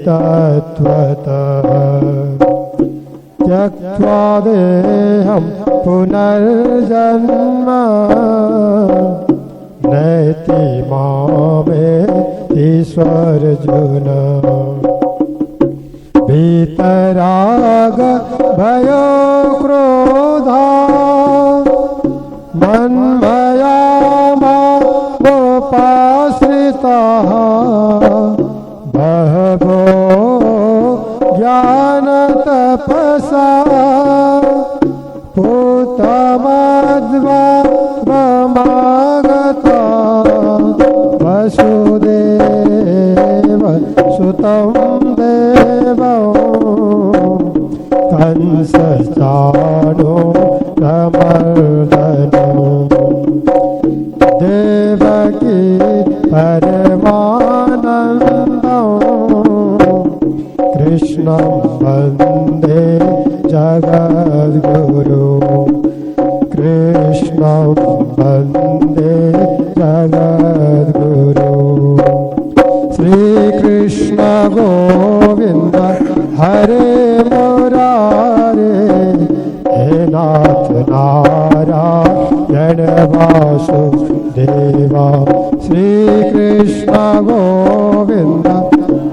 तत्त्वतः त्यक्त्वा देहं पुनर्जन्म नैति मामेतीश्वरर्जुन वीतराग भयो क्रोधा मन्मया मामुपाश्रिताः बहवो ज्ञान तपसा पूतमध्वमागता वसुदेव सुतं देवं कंसचाणूरमर्दनं देवकी परमानन्दं कृष्णं वन्दे जगद्गुरु कृष्णं वन्दे जगद्गुरु श्रीकृष्ण गोविन्द हरे मुरारे हे नाथ नारायण वासुदेवा श्रीकृष्ण गोविन्द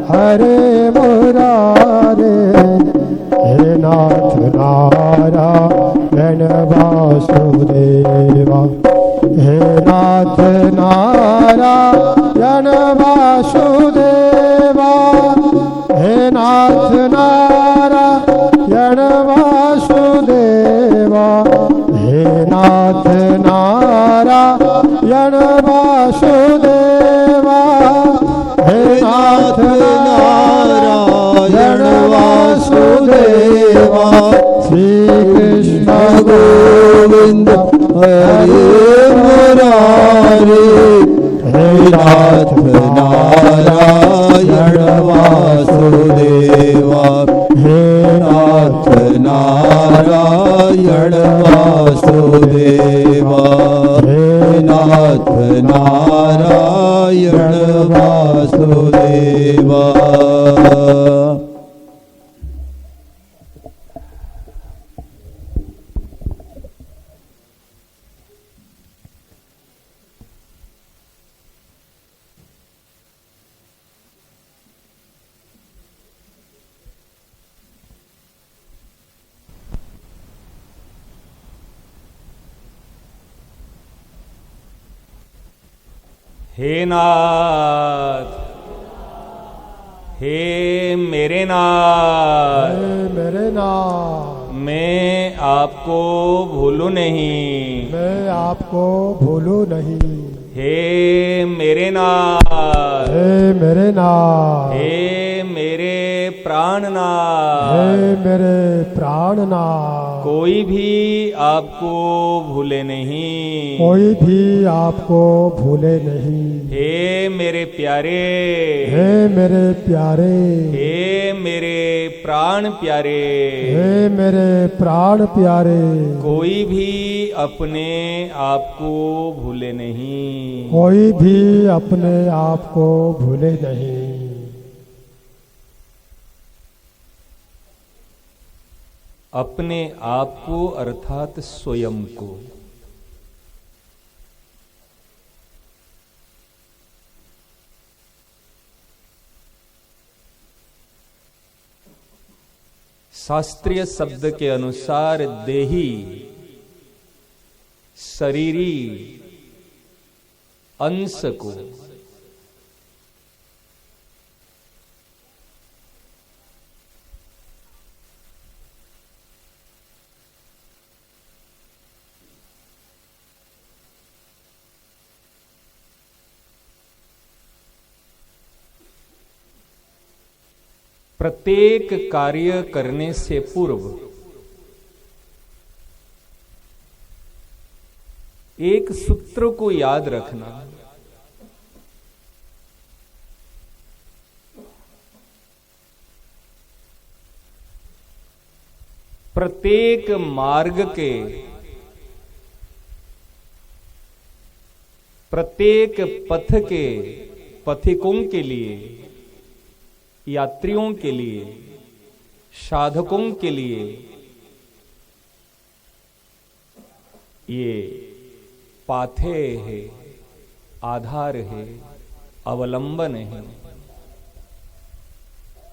हरे मुरारे हे नाथ नारायण वासुदेवा हे नाथ नारायण वासुदेवा हे नाथ नारायण वासुदेवा हे नाथ नारायण वासुदेवा हे नाथ नारायण वासुदेवा श्री कृष्ण गोविंद हरे मुरारी हे नाथ नारायण वासुदेवा हे नाथ नारायण वासुदेवा हे नाथ नारायण वासुदेवा। हे नाथ, हे मेरे नाथ, मेरे नाथ, मैं आपको भूलूं नहीं, मैं आपको भूलूं नहीं। हे मेरे नाथ, हे मेरे नाथ, हे मेरे प्राणनाथ, हे मेरे प्राणनाथ, कोई भी आपको भूले नहीं, कोई भी आपको भूले नहीं। हे मेरे प्यारे, हे मेरे प्यारे, हे मेरे प्राण प्यारे, हे मेरे प्राण प्यारे, कोई भी अपने आप को भूले नहीं, कोई भी अपने आप को भूले नहीं। अपने आप को अर्थात स्वयं को। शास्त्रीय शब्द के अनुसार देही, शरीरी अंश को प्रत्येक कार्य करने से पूर्व एक सूत्र को याद रखना। प्रत्येक मार्ग के, प्रत्येक पथ के पथिकों के लिए यात्रियों के लिए, साधकों के लिए ये पाथे है, आधार है, अवलंबन है।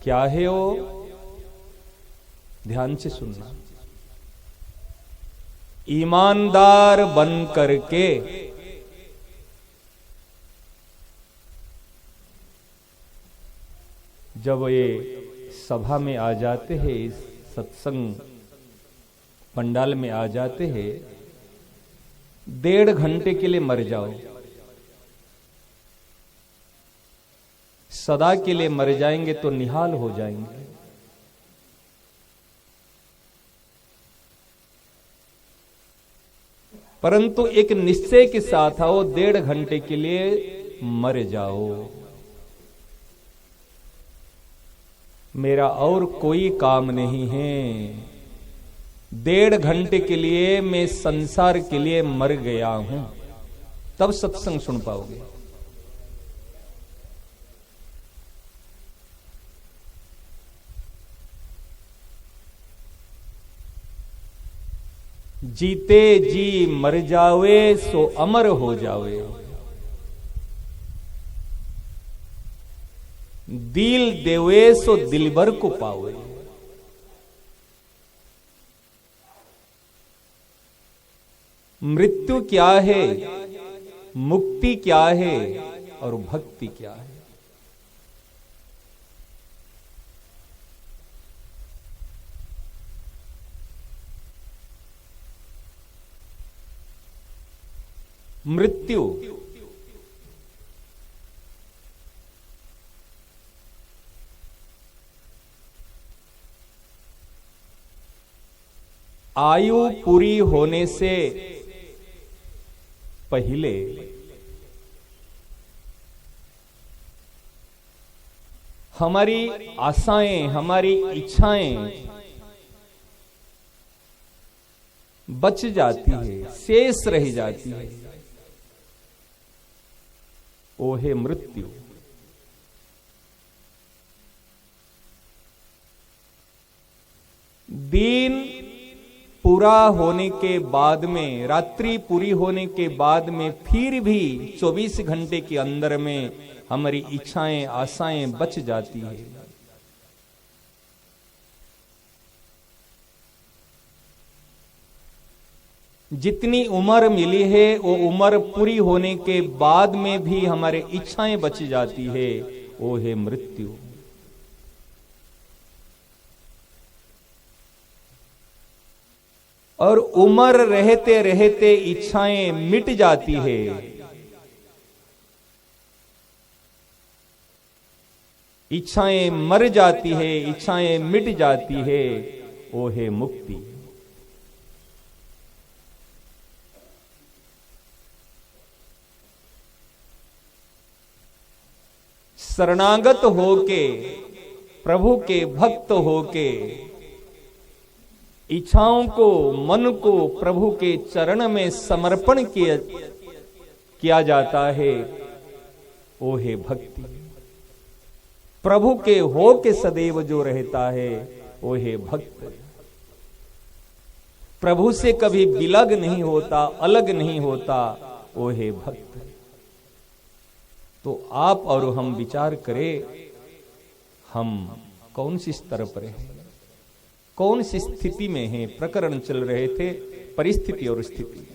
क्या है वो? ध्यान से सुनना। ईमानदार बन करके जब ये सभा में आ जाते हैं, इस सत्संग पंडाल में आ जाते हैं, 1.5 घंटे के लिए मर जाओ, सदा के लिए मर जाएंगे तो निहाल हो जाएंगे। परंतु एक निश्चय के साथ आओ, 1.5 घंटे के लिए मर जाओ। मेरा और कोई काम नहीं है, 1.5 घंटे के लिए मैं संसार के लिए मर गया हूं, तब सत्संग सुन पाओगे। जीते जी मर जावे सो अमर हो जावे, दिल देवे सो दिलबर को पावे। मृत्यु क्या है, मुक्ति क्या है और भक्ति क्या है? मृत्यु आयु पूरी होने से पहले हमारी आशाएं, हमारी इच्छाएं बच जाती है, शेष रह जाती है, वो है मृत्यु। दिन पूरा होने के बाद में, रात्रि पूरी होने के बाद में फिर भी 24 घंटे के अंदर में हमारी इच्छाएं, आशाएं बच जाती है। जितनी उम्र मिली है वो उम्र पूरी होने के बाद में भी हमारे इच्छाएं बच जाती है, वो है मृत्यु। और उम्र रहते रहते इच्छाएं मिट जाती है, इच्छाएं मर जाती है, इच्छाएं मिट जाती है, वो है मुक्ति। शरणागत होके, प्रभु के भक्त होके, इच्छाओं को, मन को प्रभु के चरण में समर्पण किया जाता है, वो है भक्ति। प्रभु के हो के सदैव जो रहता है, वो है भक्त। प्रभु से कभी विलग नहीं होता, अलग नहीं होता, वो है भक्त। तो आप और हम विचार करें, हम कौन सी स्तर पर हैं, कौन सी स्थिति में हैं। प्रकरण चल रहे थे परिस्थिति और स्थिति।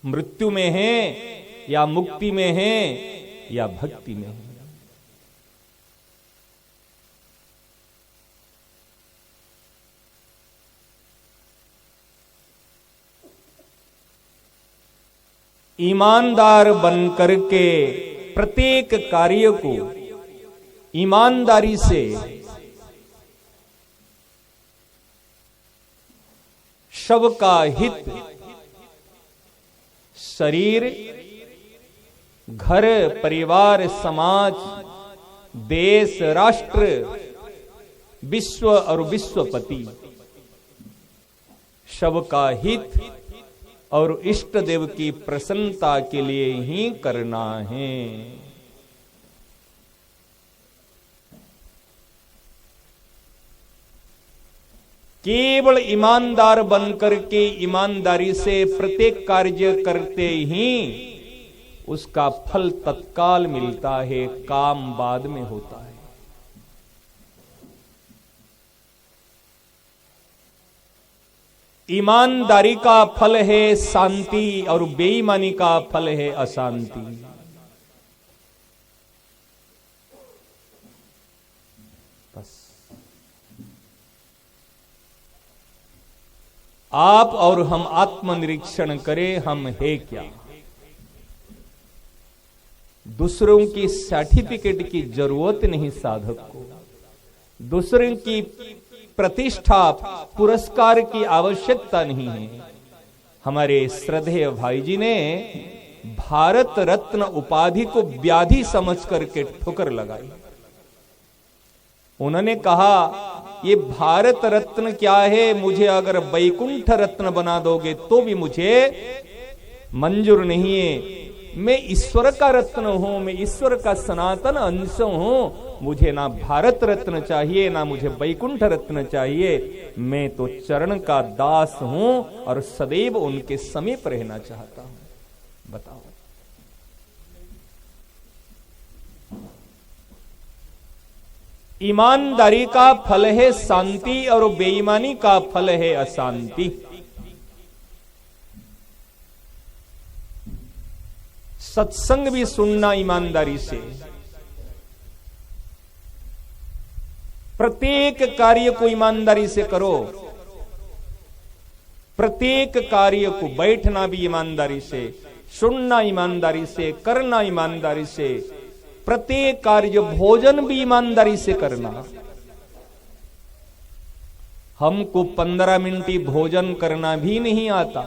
मृत्यु में हैं या मुक्ति में हैं या भक्ति में हैं। ईमानदार बनकर के प्रत्येक कार्य को ईमानदारी से, सबका हित, शरीर, घर, परिवार, समाज, देश, राष्ट्र, विश्व और विश्वपति, सबका हित और इष्ट देव की प्रसन्नता के लिए ही करना है। केवल ईमानदार बनकर के ईमानदारी से प्रत्येक कार्य करते ही उसका फल तत्काल मिलता है, काम बाद में होता है। ईमानदारी का फल है शांति और बेईमानी का फल है अशांति। बस आप और हम आत्मनिरीक्षण करें, हम है क्या। दूसरों की सर्टिफिकेट की जरूरत नहीं साधक को, दूसरों की प्रतिष्ठा पुरस्कार की आवश्यकता नहीं है। हमारे श्रद्धेय भाई जी ने भारत रत्न उपाधि को व्याधि समझ करके ठोकर लगाई। उन्होंने कहा ये भारत रत्न क्या है, मुझे अगर वैकुंठ रत्न बना दोगे तो भी मुझे मंजूर नहीं है। मैं ईश्वर का रत्न हूं, मैं ईश्वर का सनातन अंश हूं। मुझे ना भारत रत्न चाहिए, ना मुझे वैकुंठ रत्न चाहिए। मैं तो चरण का दास हूं और सदैव उनके समीप रहना चाहता हूं। बताओ, ईमानदारी का फल है शांति और बेईमानी का फल है अशांति। सत्संग भी सुनना ईमानदारी से, प्रत्येक कार्य को ईमानदारी से करो, प्रत्येक कार्य को बैठना भी ईमानदारी से, सुनना ईमानदारी से, करना ईमानदारी से, प्रत्येक कार्य भोजन भी ईमानदारी से करना। हमको 15 मिनट भोजन करना भी नहीं आता।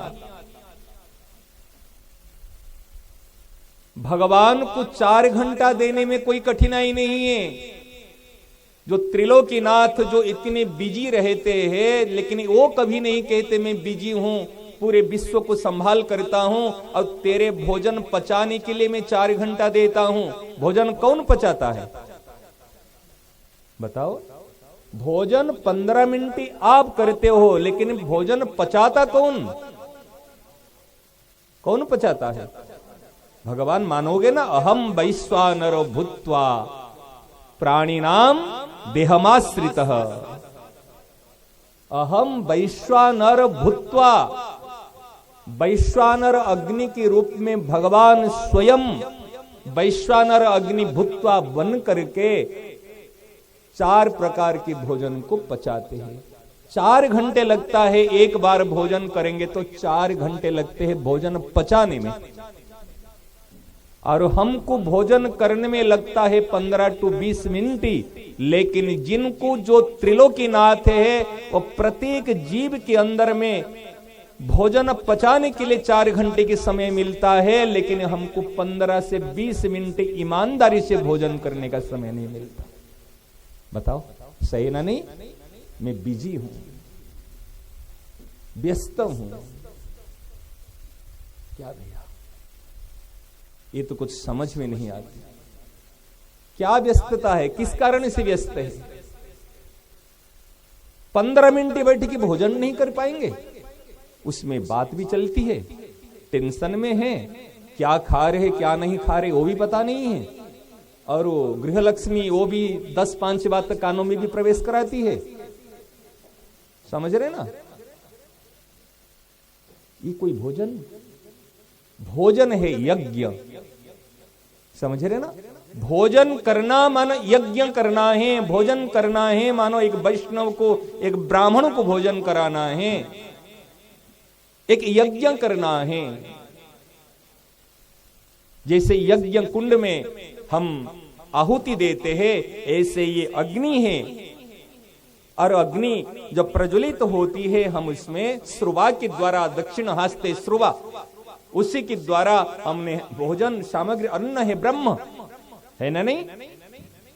भगवान को 4 घंटा देने में कोई कठिनाई नहीं है। जो त्रिलोकीनाथ जो इतने बिजी रहते हैं, लेकिन वो कभी नहीं कहते मैं बिजी हूं, पूरे विश्व को संभाल करता हूं और तेरे भोजन पचाने के लिए मैं 4 घंटा देता हूं। भोजन कौन पचाता है बताओ? भोजन 15 मिनट आप करते हो, लेकिन भोजन पचाता कौन? कौन पचाता है? भगवान मानोगे ना, अहम वैश्वानरो भूत्वा प्राणिनाम देहमाश्रितः। अहम वैश्वानर भूत्वा, वैश्वानर अग्नि के रूप में भगवान स्वयं वैश्वानर अग्नि भूत्वा बन करके 4 प्रकार के भोजन को पचाते हैं। 4 घंटे लगता है, एक बार भोजन करेंगे तो 4 घंटे लगते हैं भोजन पचाने में, और हमको भोजन करने में लगता है 15 to 20 मिनट। लेकिन जिनको जो त्रिलोकीनाथ है वो प्रत्येक जीव के अंदर में भोजन पचाने के लिए 4 घंटे के समय मिलता है, लेकिन हमको 15 से 20 मिनट ईमानदारी से भोजन करने का समय नहीं मिलता। बताओ सही ना? नहीं, मैं बिजी हूं, व्यस्त हूं। क्या भैया, ये तो कुछ समझ में नहीं आती। क्या व्यस्तता है, किस कारण से व्यस्त है? 15 मिनट बैठ के भोजन नहीं कर पाएंगे, उसमें बात भी चलती है, टेंशन में है, क्या खा रहे क्या नहीं खा रहे वो भी पता नहीं है, और वो गृहलक्ष्मी वो भी 10-5 बात तक कानों में भी प्रवेश कराती है। समझ रहे ना? ये कोई भोजन? भोजन है यज्ञ। समझ रहे ना? भोजन करना मानो यज्ञ करना है। भोजन करना है मानो एक वैष्णव को, एक ब्राह्मण को भोजन कराना है, एक यज्ञ करना है। जैसे यज्ञ कुंड में हम आहुति देते हैं, ऐसे ये अग्नि है, और अग्नि जब प्रज्वलित होती है हम उसमें श्रुवा के द्वारा, दक्षिण हस्ते श्रुवा, उसी के द्वारा हमने भोजन सामग्री, अन्न है ब्रह्म है ना? नहीं,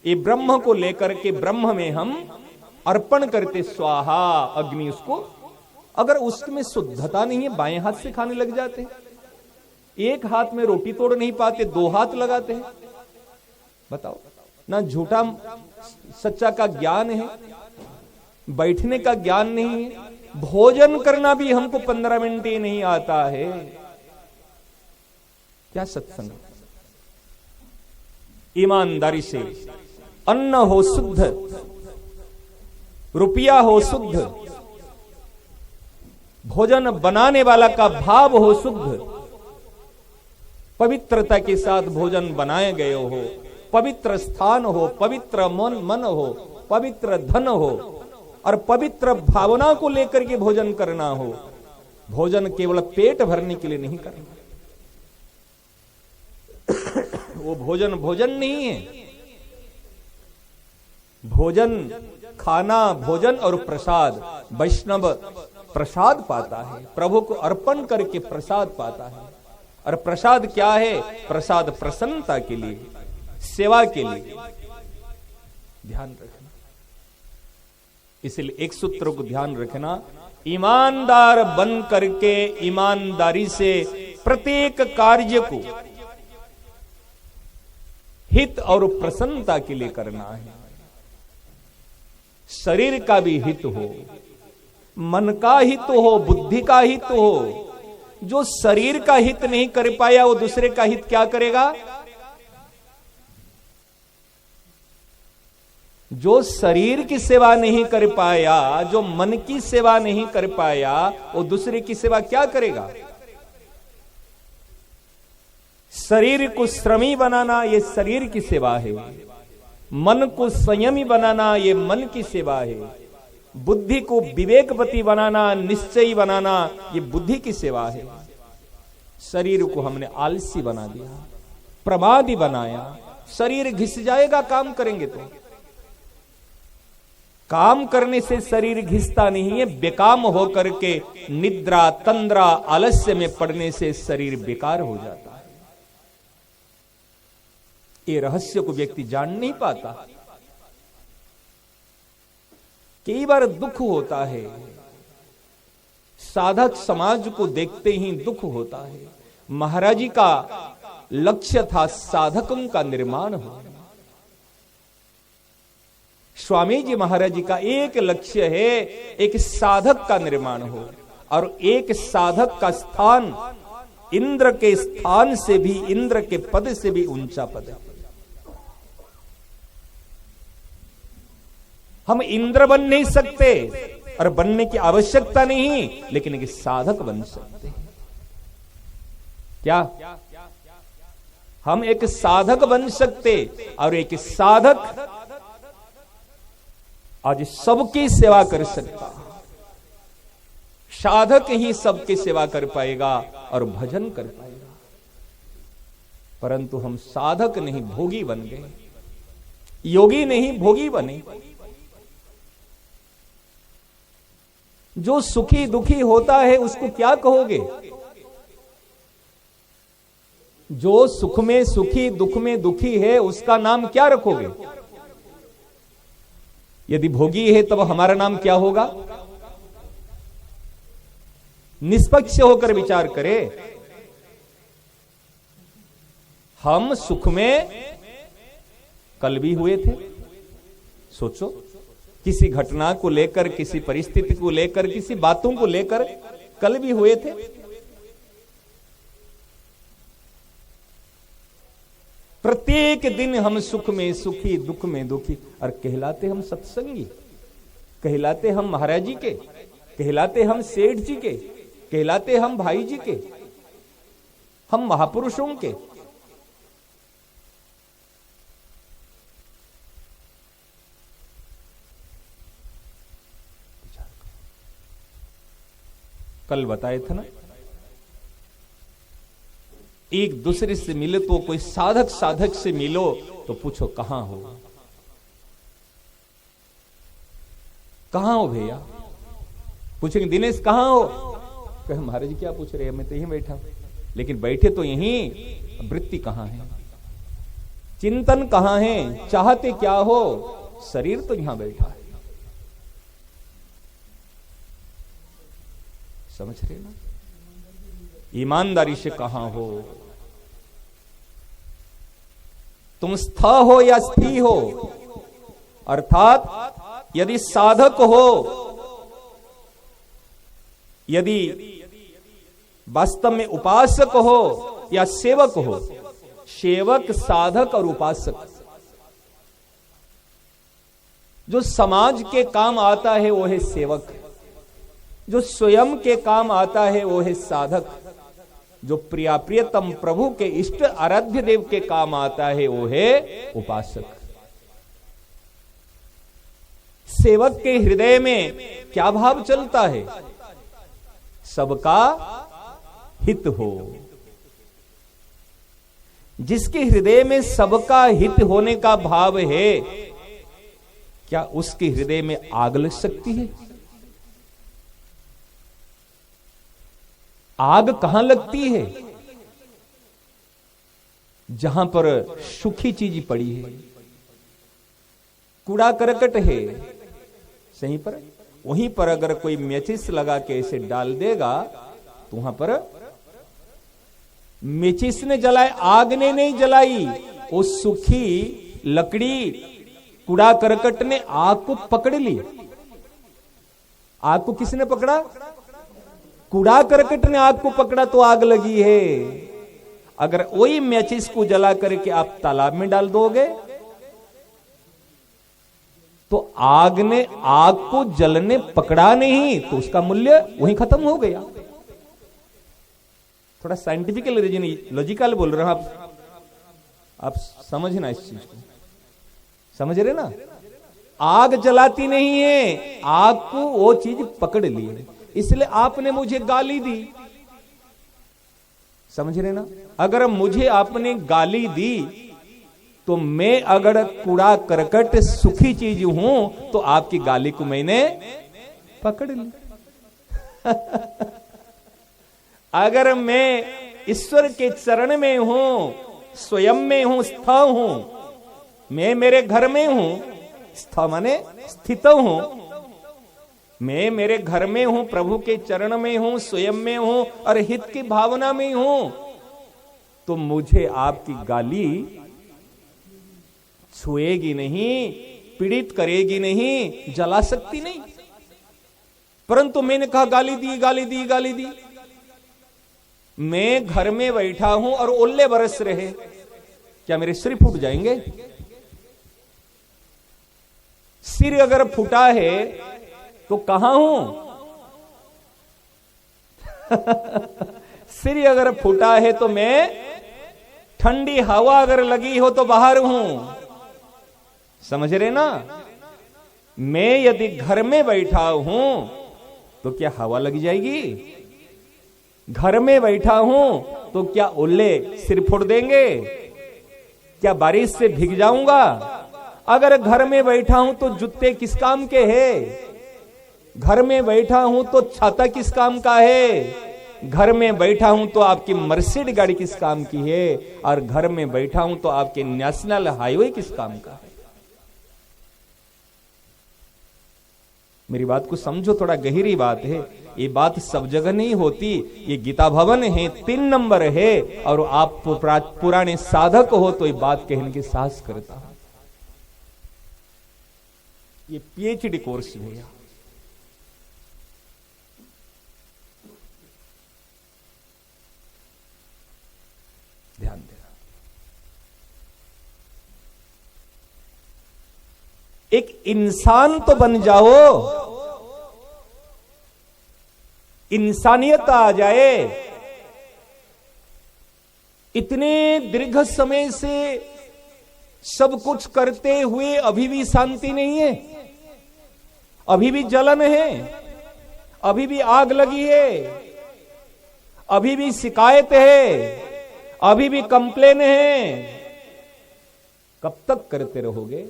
ये ब्रह्म को लेकर के ब्रह्म में हम अर्पण करते, स्वाहा अग्नि उसको। अगर उसमें शुद्धता नहीं है, बाएं हाथ से खाने लग जाते हैं, एक हाथ में रोटी तोड़ नहीं पाते, 2 हाथ लगाते हैं। बताओ ना, झूठा सच्चा का ज्ञान है, बैठने का ज्ञान नहीं है, भोजन करना भी हमको 15 मिनट ही नहीं आता है। क्या सत्संग? ईमानदारी से अन्न हो शुद्ध, रुपया हो शुद्ध, भोजन बनाने वाला का भाव हो शुद्ध, पवित्रता के साथ भोजन बनाए गए हो, पवित्र स्थान हो, पवित्र मन हो, पवित्र धन हो और पवित्र भावना को लेकर के भोजन करना हो। भोजन केवल पेट भरने के लिए नहीं करना। वो भोजन भोजन नहीं है। भोजन खाना, भोजन और प्रसाद, वैष्णव प्रसाद पाता है, प्रभु को अर्पण करके प्रसाद पाता है। और प्रसाद क्या है? प्रसाद प्रसन्नता के लिए, सेवा के लिए। ध्यान रखना, इसलिए एक सूत्र को ध्यान रखना, ईमानदार बन करके ईमानदारी से प्रत्येक कार्य को हित और प्रसन्नता के लिए करना है। शरीर का भी हित हो, मन का हित हो, बुद्धि का हित हो। जो शरीर का हित नहीं कर पाया वो दूसरे का हित क्या करेगा? जो शरीर की सेवा नहीं कर पाया, जो मन की सेवा नहीं कर पाया, वो दूसरे की सेवा क्या करेगा? शरीर को श्रमी बनाना ये शरीर की सेवा है, मन को संयमी बनाना ये मन की सेवा है, बुद्धि को विवेकवती बनाना, निश्चयी बनाना ये बुद्धि की सेवा है। शरीर को हमने आलसी बना दिया, प्रमादी बनाया। शरीर घिस जाएगा काम करेंगे तो। काम करने से शरीर घिसता नहीं है, बेकाम होकर के निद्रा तंद्रा आलस्य में पड़ने से शरीर बेकार हो जाता है। ये रहस्य को व्यक्ति जान नहीं पाता। कई बार दुख होता है, साधक समाज को देखते ही दुख होता है। महाराज जी का लक्ष्य था साधकों का निर्माण हो। स्वामी जी महाराज जी का एक लक्ष्य है, एक साधक का निर्माण हो, और एक साधक का स्थान इंद्र के स्थान से भी, इंद्र के पद से भी ऊंचा पद है। हम इंद्र बन नहीं सकते और बनने की आवश्यकता नहीं, लेकिन एक साधक बन सकते हैं। क्या हम एक साधक बन सकते? और एक साधक आज सबकी सेवा कर सकता। साधक ही सबकी सेवा कर पाएगा और भजन कर पाएगा। परंतु हम साधक नहीं, भोगी बन गए। योगी नहीं, भोगी बने। जो सुखी दुखी होता है उसको क्या कहोगे? जो सुख में सुखी, दुख में दुखी है, उसका नाम क्या रखोगे? यदि भोगी है तब हमारा नाम क्या होगा? निष्पक्ष होकर विचार करें। हम सुख में कल भी हुए थे। सोचो, किसी घटना को लेकर, किसी परिस्थिति को लेकर, किसी बातों को लेकर कल भी हुए थे। प्रत्येक दिन हम सुख में सुखी, दुख में दुखी, और कहलाते हम सत्संगी, कहलाते हम महाराज जी के, कहलाते हम सेठ जी के, कहलाते हम भाई जी के, हम महापुरुषों के। कल बताए थे ना, एक दूसरे से मिले तो, कोई साधक साधक से मिलो तो पूछो कहां हो, कहां हो भैया? पूछेंगे दिनेश कहां हो? कहे महाराज जी क्या पूछ रहे हैं, मैं तो यहीं बैठा हूं। लेकिन बैठे तो यहीं, वृत्ति कहां है, चिंतन कहां है, चाहते क्या हो? शरीर तो यहां बैठा है। समझ रहे ना? ईमानदारी से कहां हो? तुम स्थ हो या स्थि हो, अर्थात यदि साधक हो, यदि वास्तव में उपासक हो या सेवक हो, सेवक, साधक और उपासक, जो समाज के काम आता है वो है सेवक, जो स्वयं के काम आता है वो है साधक, जो प्रियतम प्रभु के इष्ट आराध्य देव के काम आता है वो है उपासक। सेवक के हृदय में क्या भाव चलता है? सबका हित हो। जिसके हृदय में सबका हित होने का भाव है, क्या उसके हृदय में आग लग सकती है? आग कहां लगती है? जहां पर सूखी चीज पड़ी है, कूड़ा करकट है, सही पर वहीं पर अगर कोई मेचिस लगा के इसे डाल देगा तो वहां पर मेचिस ने जलाए, आग ने नहीं जलाई, वो सूखी लकड़ी, कूड़ा करकट ने आग को पकड़ ली। आग को किसने पकड़ा? कूड़ा करकट ने आग को पकड़ा तो आग लगी है। अगर वही मैचिस को जला करके आप तालाब में डाल दोगे तो आग ने आग को जलने पकड़ा नहीं, तो उसका मूल्य वहीं खत्म हो गया। थोड़ा साइंटिफिकल रीजन, लॉजिकल बोल रहा हूं, आप समझना इस चीज को, समझ रहे ना? आग जलाती नहीं है, आग को वो चीज पकड़ ली है, इसलिए आपने मुझे गाली दी, समझ रहे ना? अगर मुझे आपने गाली दी तो मैं अगर कूड़ा करकट सूखी चीज हूं तो आपकी गाली को मैंने पकड़ ली। अगर मैं ईश्वर के चरण में हूं, स्वयं में हूं, स्थित हूं, मैं मेरे घर में हूं, स्थित माने स्थित हूं, मैं मेरे घर में हूं, प्रभु के चरण में हूं, स्वयं में हूं और हित की भावना में हूं, तो मुझे आपकी गाली छुएगी नहीं, पीड़ित करेगी नहीं, जला सकती नहीं। परंतु मैंने कहा गाली दी, गाली दी, गाली दी। मैं घर में बैठा हूं और ओले बरस रहे, क्या मेरे सिर फूट जाएंगे? सिर अगर फूटा है तो कहां हूं? सिर अगर फूटा है तो मैं, ठंडी हवा अगर लगी हो तो बाहर हूं, समझ रहे ना? मैं यदि घर में बैठा हूं तो क्या हवा लग जाएगी? घर में बैठा हूं तो क्या ओले सिर फोड़ देंगे? क्या बारिश से भीग जाऊंगा? अगर घर में बैठा हूं तो जूते किस काम के हैं? घर में बैठा हूं तो छाता किस काम का है? घर में बैठा हूं तो आपकी मर्सिडीज गाड़ी किस काम की है? और घर में बैठा हूं तो आपके नेशनल हाईवे किस काम का है? मेरी बात को समझो, थोड़ा गहरी बात है। ये बात सब जगह नहीं होती। ये गीता भवन है, 3 नंबर है, और आप पुराने साधक हो तो ये बात कहने के साहस करता हूं। ये पीएचडी कोर्स भैया, ध्यान देना। एक इंसान तो बन जाओ, इंसानियत आ जाए। इतने दीर्घ समय से सब कुछ करते हुए अभी भी शांति नहीं है, अभी भी जलन है, अभी भी आग लगी है, अभी भी शिकायत है, अभी भी कंप्लेन है। कब तक करते रहोगे?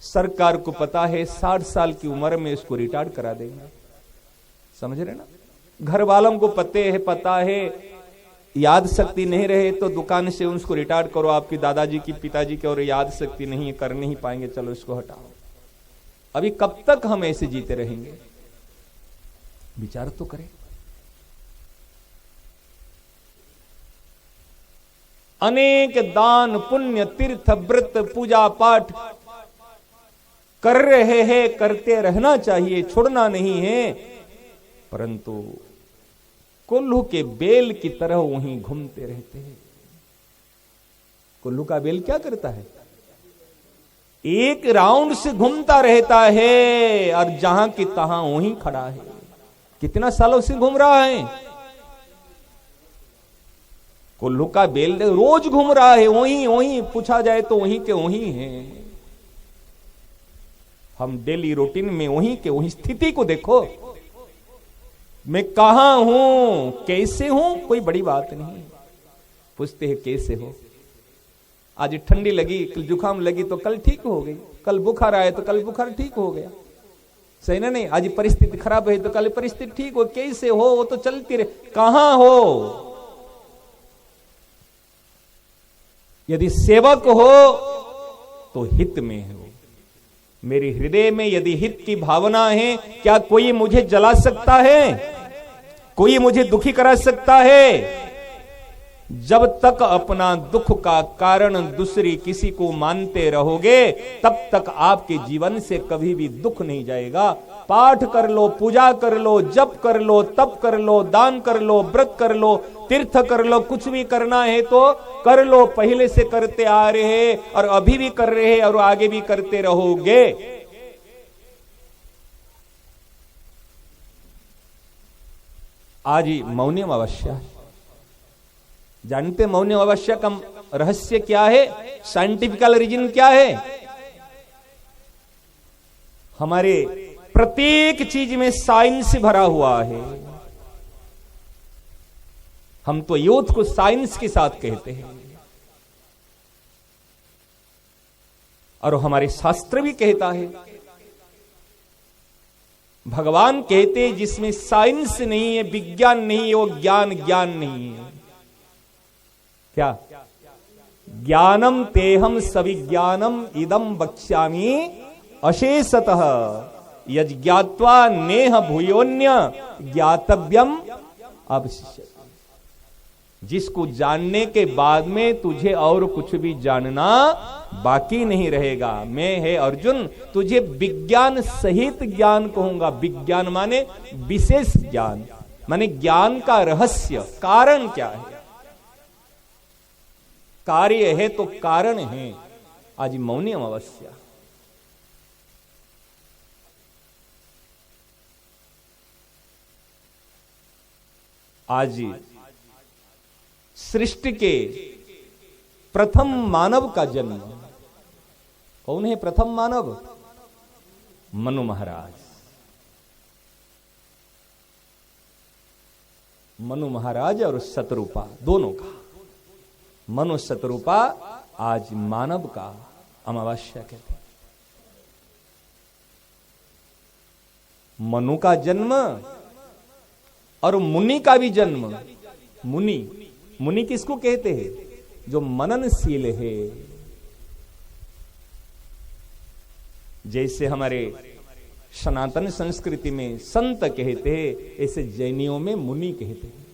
सरकार को पता है 60 साल की उम्र में इसको रिटायर्ड करा देंगे, समझ रहे ना? घर वालों को पता है याद शक्ति नहीं रहे तो दुकान से उसको रिटायर्ड करो, आपकी दादाजी की, पिताजी की और याद शक्ति नहीं है, कर नहीं पाएंगे, चलो इसको हटाओ। अभी कब तक हम ऐसे जीते रहेंगे? विचार तो करें। अनेक दान पुण्य तीर्थ व्रत पूजा पाठ कर रहे हैं, करते रहना चाहिए, छोड़ना नहीं है, परंतु कोल्हू के बेल की तरह वहीं घूमते रहते हैं। कोल्हू का बेल क्या करता है? एक राउंड से घूमता रहता है और जहां की तहां वहीं खड़ा है। कितना सालों से घूम रहा है कोल्हू का बेल, रोज घूम रहा है, वहीं वहीं, पूछा जाए तो वहीं के वहीं है। हम डेली रूटीन में वहीं के वहीं स्थिति को देखो। मैं कहां हूं, कैसे हूं, कोई बड़ी बात नहीं। पूछते हैं कैसे हो? आज ठंडी लगी, कल जुकाम लगी तो कल ठीक हो गई, कल बुखार आया तो कल बुखार ठीक हो गया, सही ना? नहीं, आज परिस्थिति खराब है तो कल परिस्थिति ठीक हो। कैसे हो वो तो चलती रहे। कहां हो? यदि सेवक हो तो हित में हो। मेरे हृदय में यदि हित की भावना है, क्या कोई मुझे जला सकता है? कोई मुझे दुखी करा सकता है? जब तक अपना दुख का कारण दूसरी किसी को मानते रहोगे, तब तक आपके जीवन से कभी भी दुख नहीं जाएगा। पाठ कर लो, पूजा कर लो, जप कर लो, तप कर लो, दान कर लो, व्रत कर लो, तीर्थ कर लो, कुछ भी करना है तो कर लो। पहले से करते आ रहे हैं और अभी भी कर रहे हैं और आगे भी करते रहोगे। आज ही मौनी अमावस्या, जानते मौनी अमावस्या का रहस्य क्या है? साइंटिफिकल रीजन क्या है? हमारे प्रत्येक चीज में साइंस भरा हुआ है। हम तो यूथ को साइंस के साथ कहते हैं, और हमारे शास्त्र भी कहता है, भगवान कहते हैं जिसमें साइंस नहीं है, विज्ञान नहीं है, वो ज्ञान नहीं है। क्या? ज्ञानम तेहम सविज्ञानम इदम वक्ष्यामि अशेषतः यज्ञात्वा नेह भूयोन्य ज्ञातव्यम अवशिष्यते। जिसको जानने के बाद में तुझे और कुछ भी जानना बाकी नहीं रहेगा। मैं है अर्जुन, तुझे विज्ञान सहित ज्ञान कहूंगा। विज्ञान माने विशेष ज्ञान, माने ज्ञान का रहस्य, कारण क्या है? कार्य है तो कारण है। आज मौनी अमावस्या, आज सृष्टि के प्रथम मानव का जन्म। कौन है प्रथम मानव? मनु महाराज। मनु महाराज और शतरूपा दोनों का, मनु शतरूपा आज मानव का अमावस्या कहते हैं। मनु का जन्म और मुनि का भी जन्म। मुनि किसको कहते हैं? जो मननशील है। जैसे हमारे सनातन संस्कृति में संत कहते हैं, ऐसे जैनियों में मुनि कहते हैं।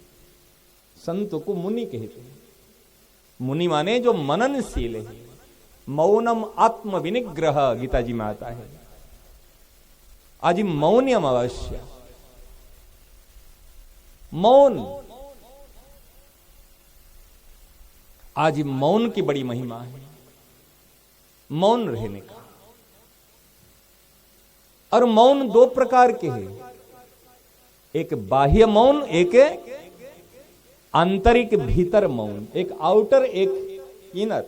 संत को मुनि कहते हैं। मुनि माने जो मननशील है। मौनम आत्म विनिग्रह गीता जी में आता है। आज मौनी अमावस्या, मौन, आज मौन की बड़ी महिमा है। मौन रहने का। और मौन दो प्रकार के हैं, एक बाह्य मौन, एक आंतरिक भीतर मौन। एक आउटर, एक इनर।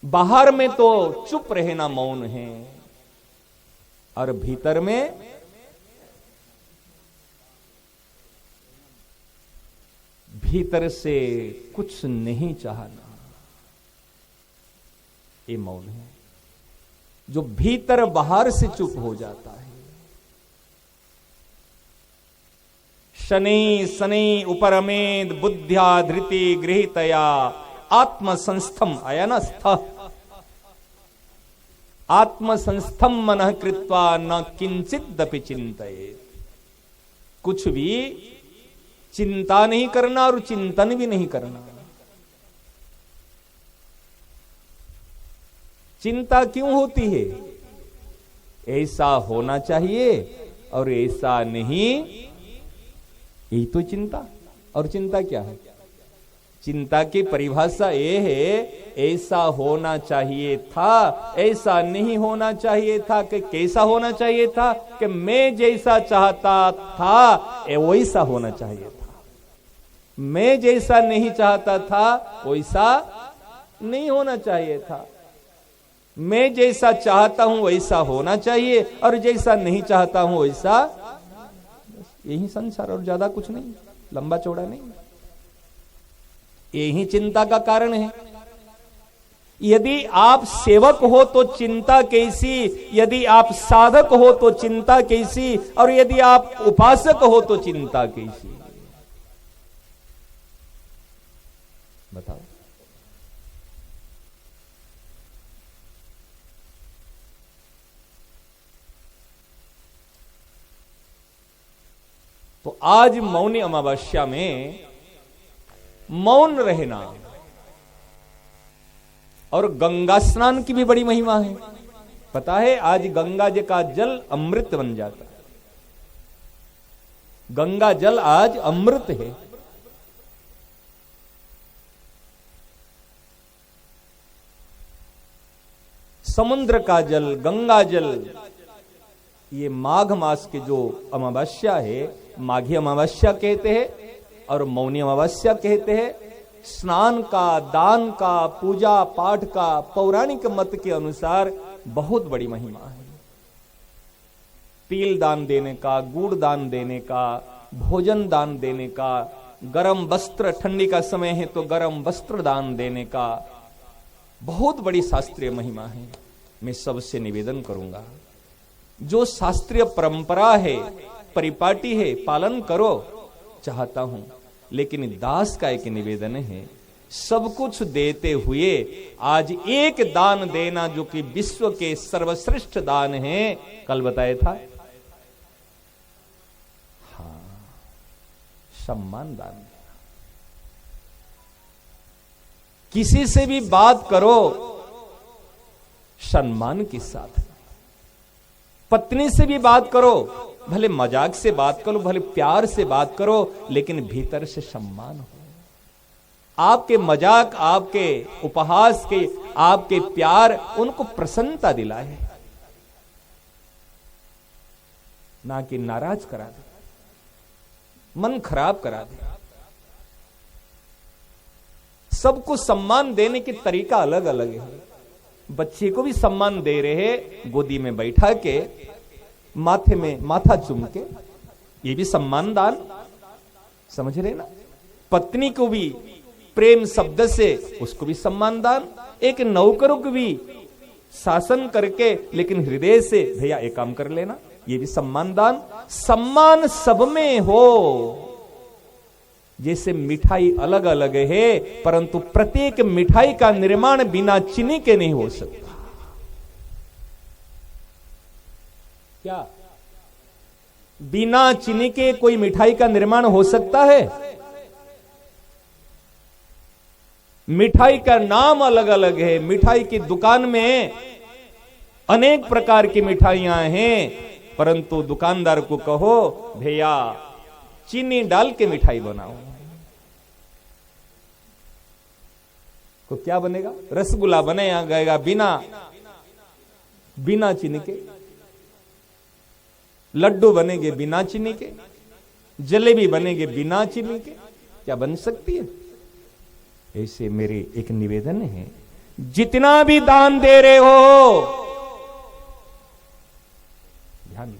बाहर में तो चुप रहना मौन है, और भीतर में भीतर से कुछ नहीं चाहना, ये मौन है। जो भीतर बाहर से चुप हो जाता है। शनि शनि उपरमेद बुद्ध्या धृति गृहीतया आत्मसंस्थम अयनस्थ। आत्मसंस्थम मनः कृत्वा न किंचिदपि चिंतयेत्। कुछ भी चिंता नहीं करना और चिंतन भी नहीं करना। चिंता क्यों होती है? ऐसा होना चाहिए और ऐसा नहीं, यही तो चिंता। और चिंता क्या है? चिंता की परिभाषा ये है, ऐसा होना चाहिए था, ऐसा नहीं होना चाहिए था। कि कैसा होना चाहिए था? कि मैं जैसा चाहता था वैसा होना चाहिए था। मैं जैसा नहीं चाहता था वैसा नहीं होना चाहिए था। मैं जैसा चाहता हूं वैसा होना चाहिए और जैसा नहीं चाहता हूं वैसा। यही संसार, और ज्यादा कुछ नहीं, लंबा चौड़ा नहीं। यही चिंता का कारण है। यदि आप सेवक हो तो चिंता कैसी, यदि आप साधक हो तो चिंता कैसी, और यदि आप उपासक हो तो चिंता कैसी? बताओ। तो आज मौनी अमावस्या में मौन रहना और गंगा स्नान की भी बड़ी महिमा है। पता है, आज गंगा जी का जल अमृत बन जाता है। गंगा जल आज अमृत है। समुद्र का जल, गंगा जल, ये माघ मास के जो अमावस्या है, माघी अमावस्या कहते हैं और मौनी अमावस्या कहते हैं। स्नान का, दान का, पूजा पाठ का पौराणिक मत के अनुसार बहुत बड़ी महिमा है। तिल दान देने का, गुड़ दान देने का, भोजन दान देने का, गरम वस्त्र, ठंडी का समय है तो गरम वस्त्र दान देने का बहुत बड़ी शास्त्रीय महिमा है। मैं सबसे निवेदन करूंगा, जो शास्त्रीय परंपरा है, परिपाटी है, पालन करो, चाहता हूं। लेकिन दास का एक निवेदन है, सब कुछ देते हुए आज एक दान देना जो कि विश्व के सर्वश्रेष्ठ दान है। कल बताया था, हाँ, सम्मान दान देना। किसी से भी बात करो सम्मान के साथ। पत्नी से भी बात करो, भले मजाक से बात करो, भले प्यार से बात करो, लेकिन भीतर से सम्मान हो। आपके मजाक, आपके उपहास के, आपके प्यार उनको प्रसन्नता दिलाए, ना कि नाराज करा दे, मन खराब करा दे। सबको सम्मान देने के तरीका अलग अलग है। बच्चे को भी सम्मान दे रहे, गोदी में बैठा के, माथे में माथा चूम के, ये भी सम्मान दान, समझ रहे ना। पत्नी को भी प्रेम शब्द से, उसको भी सम्मान दान। एक नौकर को भी शासन करके लेकिन हृदय से, भैया एक काम कर लेना, ये भी सम्मान दान। सम्मान सब में हो। जैसे मिठाई अलग अलग है, परंतु प्रत्येक मिठाई का निर्माण बिना चीनी के नहीं हो सकता। क्या बिना चीनी के कोई मिठाई का निर्माण हो सकता है? मिठाई का नाम अलग अलग है। मिठाई की दुकान में अनेक प्रकार की मिठाइयां हैं, परंतु दुकानदार को कहो भैया चीनी डाल के मिठाई बनाओ, तो क्या बनेगा? रसगुल्ला बनेगा बिना चीनी के, लड्डू बनेंगे बिना चीनी के, जलेबी बनेंगे बिना चीनी के, क्या बन सकती है? ऐसे मेरे एक निवेदन है, जितना भी दान दे रहे हो ध्यान दो,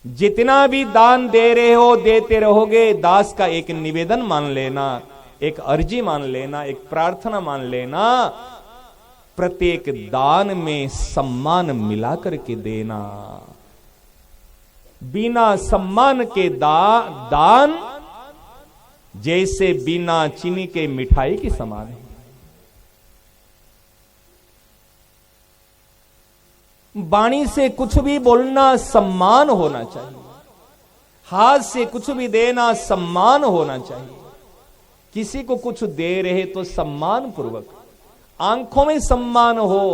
जितना भी दान दे रहे हो देते रहोगे। दास का एक निवेदन मान लेना, एक अर्जी मान लेना, एक प्रार्थना मान लेना, प्रत्येक दान में सम्मान मिला करके देना। बिना सम्मान के दान जैसे बिना चीनी के मिठाई की समान है। वाणी से कुछ भी बोलना सम्मान होना चाहिए, हाथ से कुछ भी देना सम्मान होना चाहिए। किसी को कुछ दे रहे तो सम्मान पूर्वक, आंखों में सम्मान हो,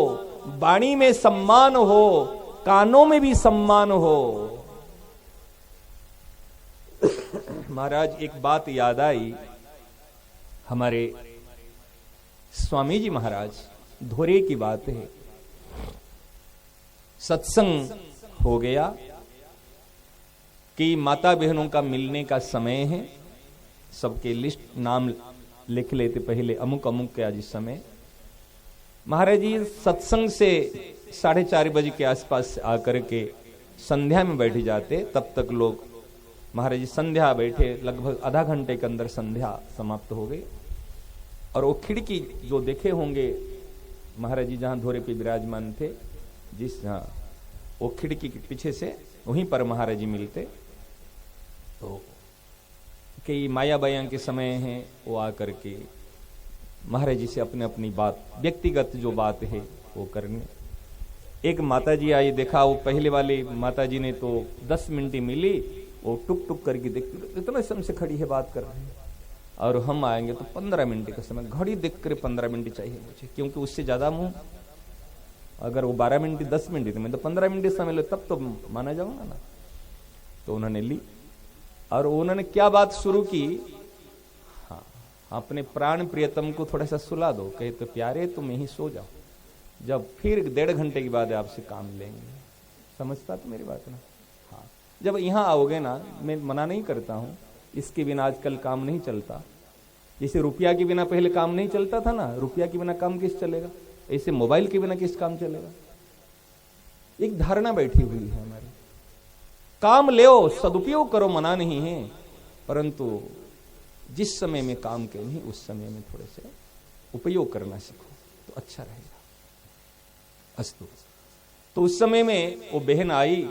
वाणी में सम्मान हो, कानों में भी सम्मान हो। महाराज एक बात याद आई, हमारे स्वामी जी महाराज धोरे की बात है। सत्संग हो गया कि माता बहनों का मिलने का समय है, सबके लिस्ट नाम लिख लेते पहले, अमुक अमुक के आज समय। महाराज जी सत्संग से 4:30 बजे के आसपास आकर के संध्या में बैठ जाते। तब तक लोग महाराज जी संध्या बैठे, लगभग आधा घंटे के अंदर संध्या समाप्त हो गई। और वो खिड़की जो देखे होंगे महाराज जी जहां धोरे पे विराजमान थे, जिस वो खिड़की के पीछे से वहीं पर महाराज जी मिलते। तो कई माया बयां के समय हैं, वो आकर के महाराज जी से अपने अपनी बात, व्यक्तिगत जो बात है वो करने। एक माता जी आई, देखा वो पहले वाली माता जी ने तो 10 मिनट मिली, वो टुक टुक करके देखती, इतना समय से खड़ी है बात कर रहे हैं। और हम आएंगे तो 15 मिनट का समय, घड़ी देख कर 15 मिनट चाहिए मुझे, क्योंकि उससे ज्यादा मुंह, अगर वो 12 मिनट 10 मिनट तो मैं तो 15 मिनट समय लो, तब तो माना जाऊंगा ना। तो उन्होंने ली और उन्होंने क्या बात शुरू की, हाँ अपने प्राण प्रियतम को थोड़ा सा सुला दो, कहे तो प्यारे तुम यहीं सो जाओ, जब फिर 1.5 घंटे के बाद आपसे काम लेंगे। समझता तो मेरी बात ना? हाँ, जब यहाँ आओगे ना, मैं मना नहीं करता हूँ, इसके बिना आजकल काम नहीं चलता। जैसे रुपया के बिना पहले काम नहीं चलता था ना, रुपया के बिना काम किस चलेगा, ऐसे मोबाइल के बिना किस काम चलेगा। एक धारणा बैठी हुई है हमारी, काम ले सदुपयोग करो, मना नहीं है, परंतु जिस समय में काम के नहीं उस समय में थोड़े से उपयोग करना सीखो तो अच्छा रहेगा। अस्तु। तो उस समय में वो बहन आई,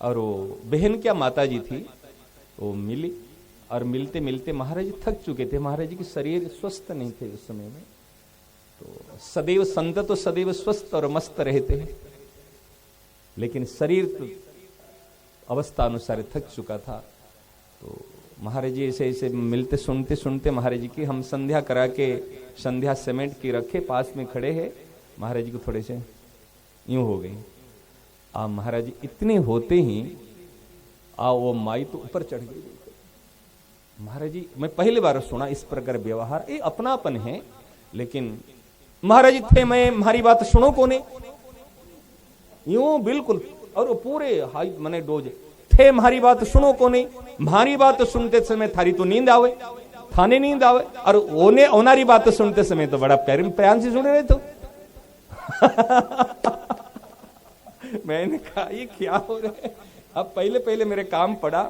और वो बहन क्या माता जी थी, वो मिली। और मिलते मिलते महाराज जी थक चुके थे, महाराज जी के शरीर स्वस्थ नहीं थे उस समय में। तो सदैव संत तो सदैव स्वस्थ और मस्त रहते हैं, लेकिन शरीर तो अवस्था अनुसार थक चुका था। तो महाराज जी ऐसे ऐसे मिलते सुनते सुनते महाराज जी की हम संध्या करा के, संध्या समेट के रखे, पास में खड़े हैं, महाराज जी को थोड़े से यूं हो गई। महाराज जी इतने होते ही वो माई तो ऊपर चढ़ गई। महाराज जी मैं पहली बार सुना इस प्रकार व्यवहार, ये अपनापन है। लेकिन महाराज जी थे, मैं हमारी बात सुनो कोने, यूं बिल्कुल, और पूरे हाई मने डोज थे, हमारी बात सुनो कोने, हमारी बात सुनते समय थारी तो नींद आवे, थाने नींद आवे, और ओने ओनारी बात सुनते समय तो बड़ा प्यार से सुने रहे तो। मैंने कहा ये क्या हो रहा है। अब पहले पहले मेरे काम पड़ा,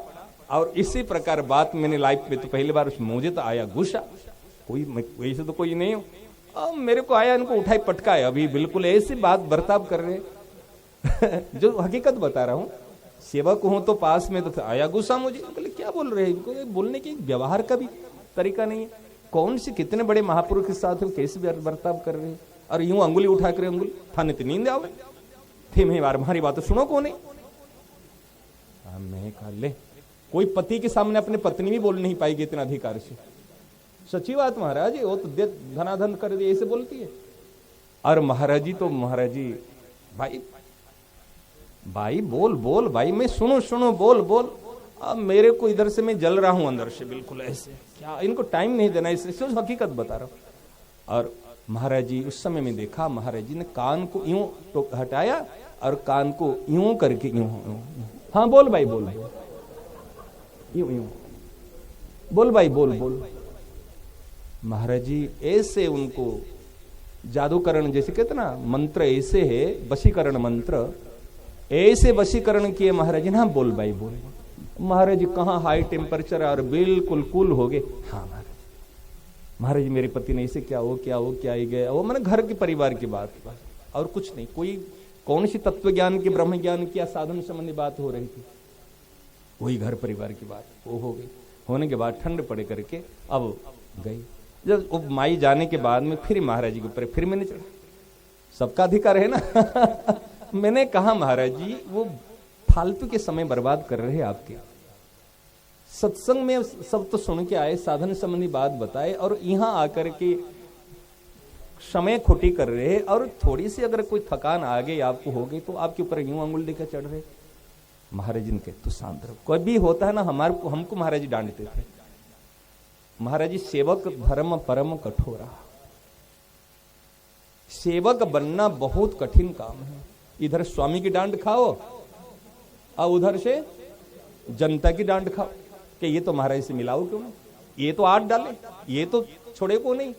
और इसी प्रकार बात मैंने लाइफ में तो पहली बार मुझे तो आया गुस्सा, कोई वैसे तो कोई नहीं हो, अब मेरे को आया, इनको उठाई पटकाया, अभी बिल्कुल ऐसी बात बर्ताव कर रहे जो हकीकत बता रहा हूँ। सेवक हूं तो पास में तो आया गुस्सा मुझे, बोले क्या बोल रहे हैं, इनको बोलने के व्यवहार का भी तरीका नहीं है। कौन से कितने बड़े महापुरुष के साथ कैसे बर्ताव कर रहे हैं, और यूं अंगुली उठा कर अंगुली थाने तो नींद आवे थे, मैं बार हमारी बात सुनो कौन है। मैं कहा ले, कोई पति के सामने अपने पत्नी भी बोल नहीं पाएगी इतना अधिकार से। सच्ची बात महाराज, वो तो धनाधन कर दिए ऐसे बोलती है। और महाराज जी तो महाराज जी भाई भाई बोल बोल भाई, मैं सुनो सुनो बोल बोल। अब मेरे को इधर से मैं जल रहा हूं अंदर से, बिल्कुल ऐसे, क्या इनको टाइम नहीं देना, इससे हकीकत बता रहा हूं। और महाराज जी उस समय में देखा, महाराज जी ने कान को यूं तो हटाया और कान को यूं करके यूं, हाँ बोल भाई बोल, यूं यूं बोल भाई बोल बोल। महाराज जी ऐसे उनको जादूकरण, जैसे कहते ना मंत्र ऐसे है, वशीकरण मंत्र ऐसे वशीकरण किए महाराज जी, हाँ बोल भाई बोल। महाराज जी कहाँ हाई टेम्परेचर और बिल्कुल कूल हो गए। हाँ महाराज जी मेरे पति ने इसे क्या हो क्या ही गया, वो मैंने घर के परिवार की बात, और कुछ नहीं, कोई कौन सी तत्व ज्ञान की, ब्रह्म ज्ञान की या साधन संबंधी बात हो रही थी, वही घर परिवार की बात वो हो गई। होने के बाद ठंड पड़े करके अब गई। जब वो माई जाने के बाद में फिर महाराज जी के ऊपर फिर मैंने चढ़ा, सबका अधिकार है ना। मैंने कहा महाराज जी वो फालतू के समय बर्बाद कर रहे हैं आपके, सत्संग में सब तो सुन के आए, साधन संबंधी बात बताए, और यहां आकर के समय खोटी कर रहे हैं और थोड़ी सी अगर कोई थकान आ गई आपको हो गई तो आपके ऊपर यूं अंगुल देकर चढ़ रहे। महाराज जी ने कहे तू शांत रहो। कोई भी होता है ना, हमको महाराज जी डांटते थे। महाराज जी सेवक धर्म परम कठोरा, सेवक बनना बहुत कठिन काम है। इधर स्वामी की डांट खाओ और उधर से जनता की डांट खाओ कि ये तो महाराज से मिलाओ क्यों ना, ये तो आठ डाले, ये तो छोड़े को नहीं,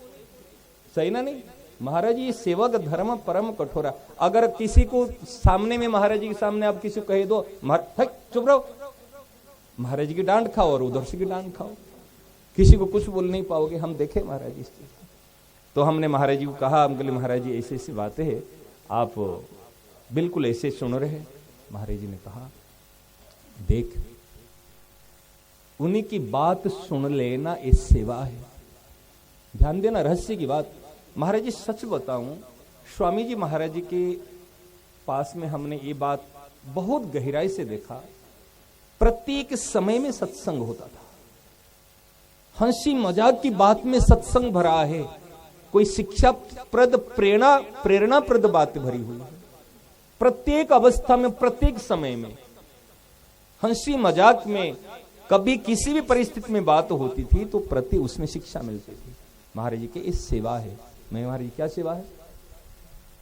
सही ना नहीं। महाराज जी सेवक धर्म परम कठोरा। अगर किसी को सामने में महाराज जी के सामने आप किसी को कहे दो चुप रहो, महाराज जी की डांट खाओ और उधर से की डांट खाओ, किसी को कुछ बोल नहीं पाओगे। हम देखे महाराज जी इस चीज। तो हमने महाराज जी को कहा, हम बोले महाराज जी ऐसी ऐसी बातें हैं, आप बिल्कुल ऐसे सुन रहे। महाराज जी ने कहा देख, उन्हीं की बात सुन लेना ये सेवा है। ध्यान देना, रहस्य की बात। महाराज जी सच बताऊं, स्वामी जी महाराज जी के पास में हमने ये बात बहुत गहराई से देखा। प्रत्येक समय में सत्संग होता था, हंसी मजाक की बात में सत्संग भरा है, कोई शिक्षा प्रद प्रेरणाप्रद बात भरी हुई है। प्रत्येक अवस्था में, प्रत्येक समय में हंसी मजाक में, कभी किसी भी परिस्थिति में बात होती थी तो प्रति उसमें शिक्षा मिलती थी। महाराज जी के इस सेवा है। मैं महाराज जी क्या सेवा है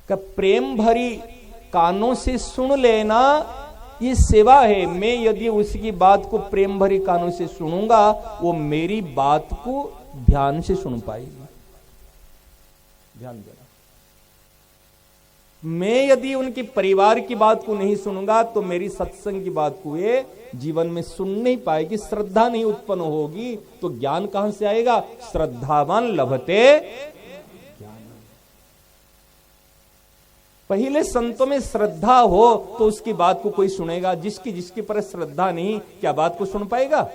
का प्रेम भरी कानों से सुन लेना, ये सेवा है। मैं यदि उसकी बात को प्रेम भरी कानों से सुनूंगा, वो मेरी बात को ध्यान से सुन पाएगी। ध्यान देना, मैं यदि उनके परिवार की बात को नहीं सुनूंगा तो मेरी सत्संग की बात को ये जीवन में सुन नहीं पाएगी। श्रद्धा नहीं उत्पन्न होगी तो ज्ञान कहां से आएगा? श्रद्धावान लभते ज्ञान। पहले संतों में श्रद्धा हो तो उसकी बात को कोई सुनेगा। जिसकी पर श्रद्धा नहीं, क्या बात को सुन पाएगा?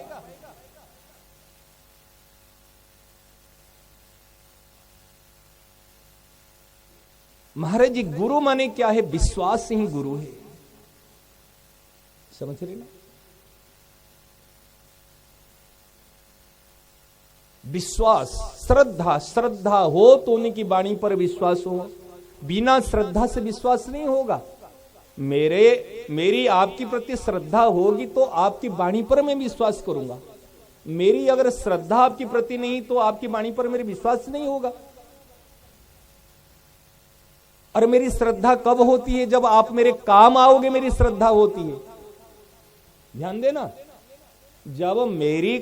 महाराज जी गुरु माने क्या है? विश्वास ही गुरु है। समझ रहे ना? विश्वास, श्रद्धा हो तो उनकी वाणी पर विश्वास हो। बिना श्रद्धा से विश्वास नहीं होगा। मेरी आपकी प्रति श्रद्धा होगी तो आपकी वाणी पर मैं विश्वास करूंगा। मेरी अगर श्रद्धा आपकी प्रति नहीं तो आपकी वाणी पर मेरे विश्वास नहीं होगा। और मेरी श्रद्धा कब होती है? जब आप मेरे काम आओगे, मेरी श्रद्धा होती है। ध्यान देना, जब मेरे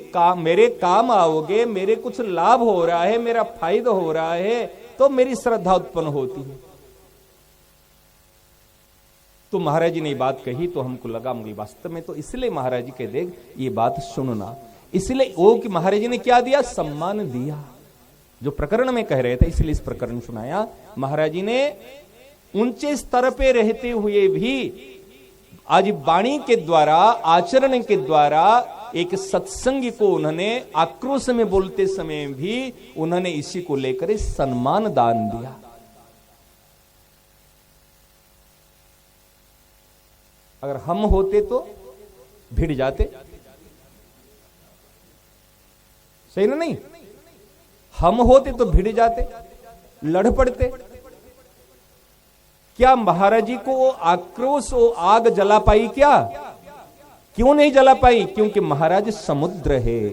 काम आओगे, मेरे कुछ लाभ हो रहा है, मेरा फायदा हो रहा है, तो मेरी श्रद्धा उत्पन्न होती है। तो महाराज जी ने बात कही तो हमको लगा मुझे वास्तव में तो इसलिए महाराज जी के देख ये बात सुनना, इसलिए वो कि महाराज जी ने क्या दिया? सम्मान दिया। जो प्रकरण में कह रहे थे इसलिए इस प्रकरण सुनाया। महाराज जी ने ऊंचे स्तर पे रहते हुए भी आज वाणी के द्वारा, आचरण के द्वारा एक सत्संग को उन्होंने आक्रोश में बोलते समय भी उन्होंने इसी को लेकर सम्मान दान दिया। अगर हम होते तो भिड़ जाते, सही ना? नहीं, हम होते तो भिड़ जाते, लड़ पड़ते। क्या महाराज जी को आक्रोश, वो आग जला पाई क्या? क्यों नहीं जला पाई? क्योंकि महाराज समुद्र है।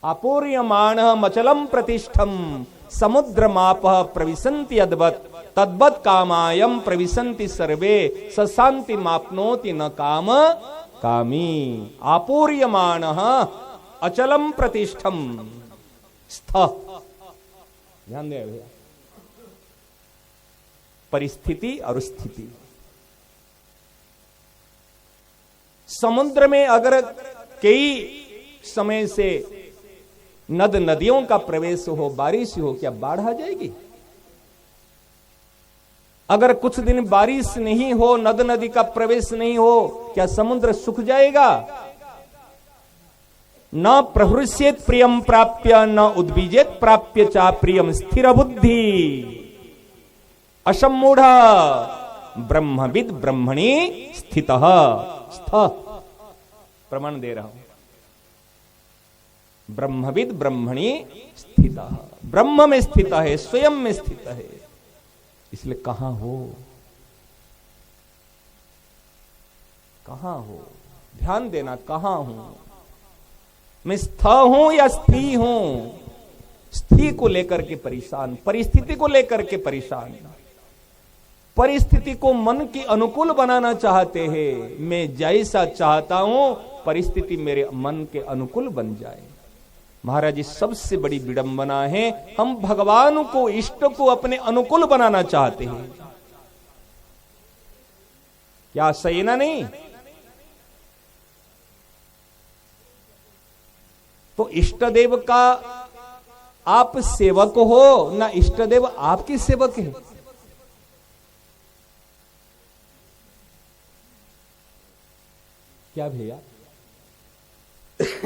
अपूर्यमाण मचलम प्रतिष्ठम समुद्र माप प्रविशन्ति अद्वत तद्वत कामायम प्रविशन्ति सर्वे सशांति मापनोति न काम कामी। अपूर्यमाण अचलम प्रतिष्ठम स्थ। ध्यान दे भैया, परिस्थिति और स्थिति। समुद्र में अगर कई समय से नद नदियों का प्रवेश हो, बारिश हो, क्या बाढ़ आ जाएगी? अगर कुछ दिन बारिश नहीं हो, नद नदी का प्रवेश नहीं हो, क्या समुद्र सूख जाएगा? न प्रहृष्येत प्रियम प्राप्य न उद्विजेत प्राप्य चा प्रियम स्थिर बुद्धि असम्मूढ़ ब्रह्मविद ब्रह्मणि स्थितः। प्रमाण दे रहा हूं, ब्रह्मविद ब्रह्मणि स्थितः। ब्रह्म में स्थित है, स्वयं में स्थित है। इसलिए कहां हो, कहां हो, ध्यान देना, कहां हूं मैं, स्थ हूं या स्थि हूं। स्थिति को लेकर के परेशान, परिस्थिति को लेकर के परेशान, परिस्थिति को मन के अनुकूल बनाना चाहते हैं। मैं जैसा चाहता हूं परिस्थिति मेरे मन के अनुकूल बन जाए। महाराज जी सबसे बड़ी विडंबना है, हम भगवान को, इष्ट को अपने अनुकूल बनाना चाहते हैं। क्या सही ना? नहीं तो इष्ट देव का आप सेवक हो ना, इष्ट देव आपके सेवक है। क्या भैया,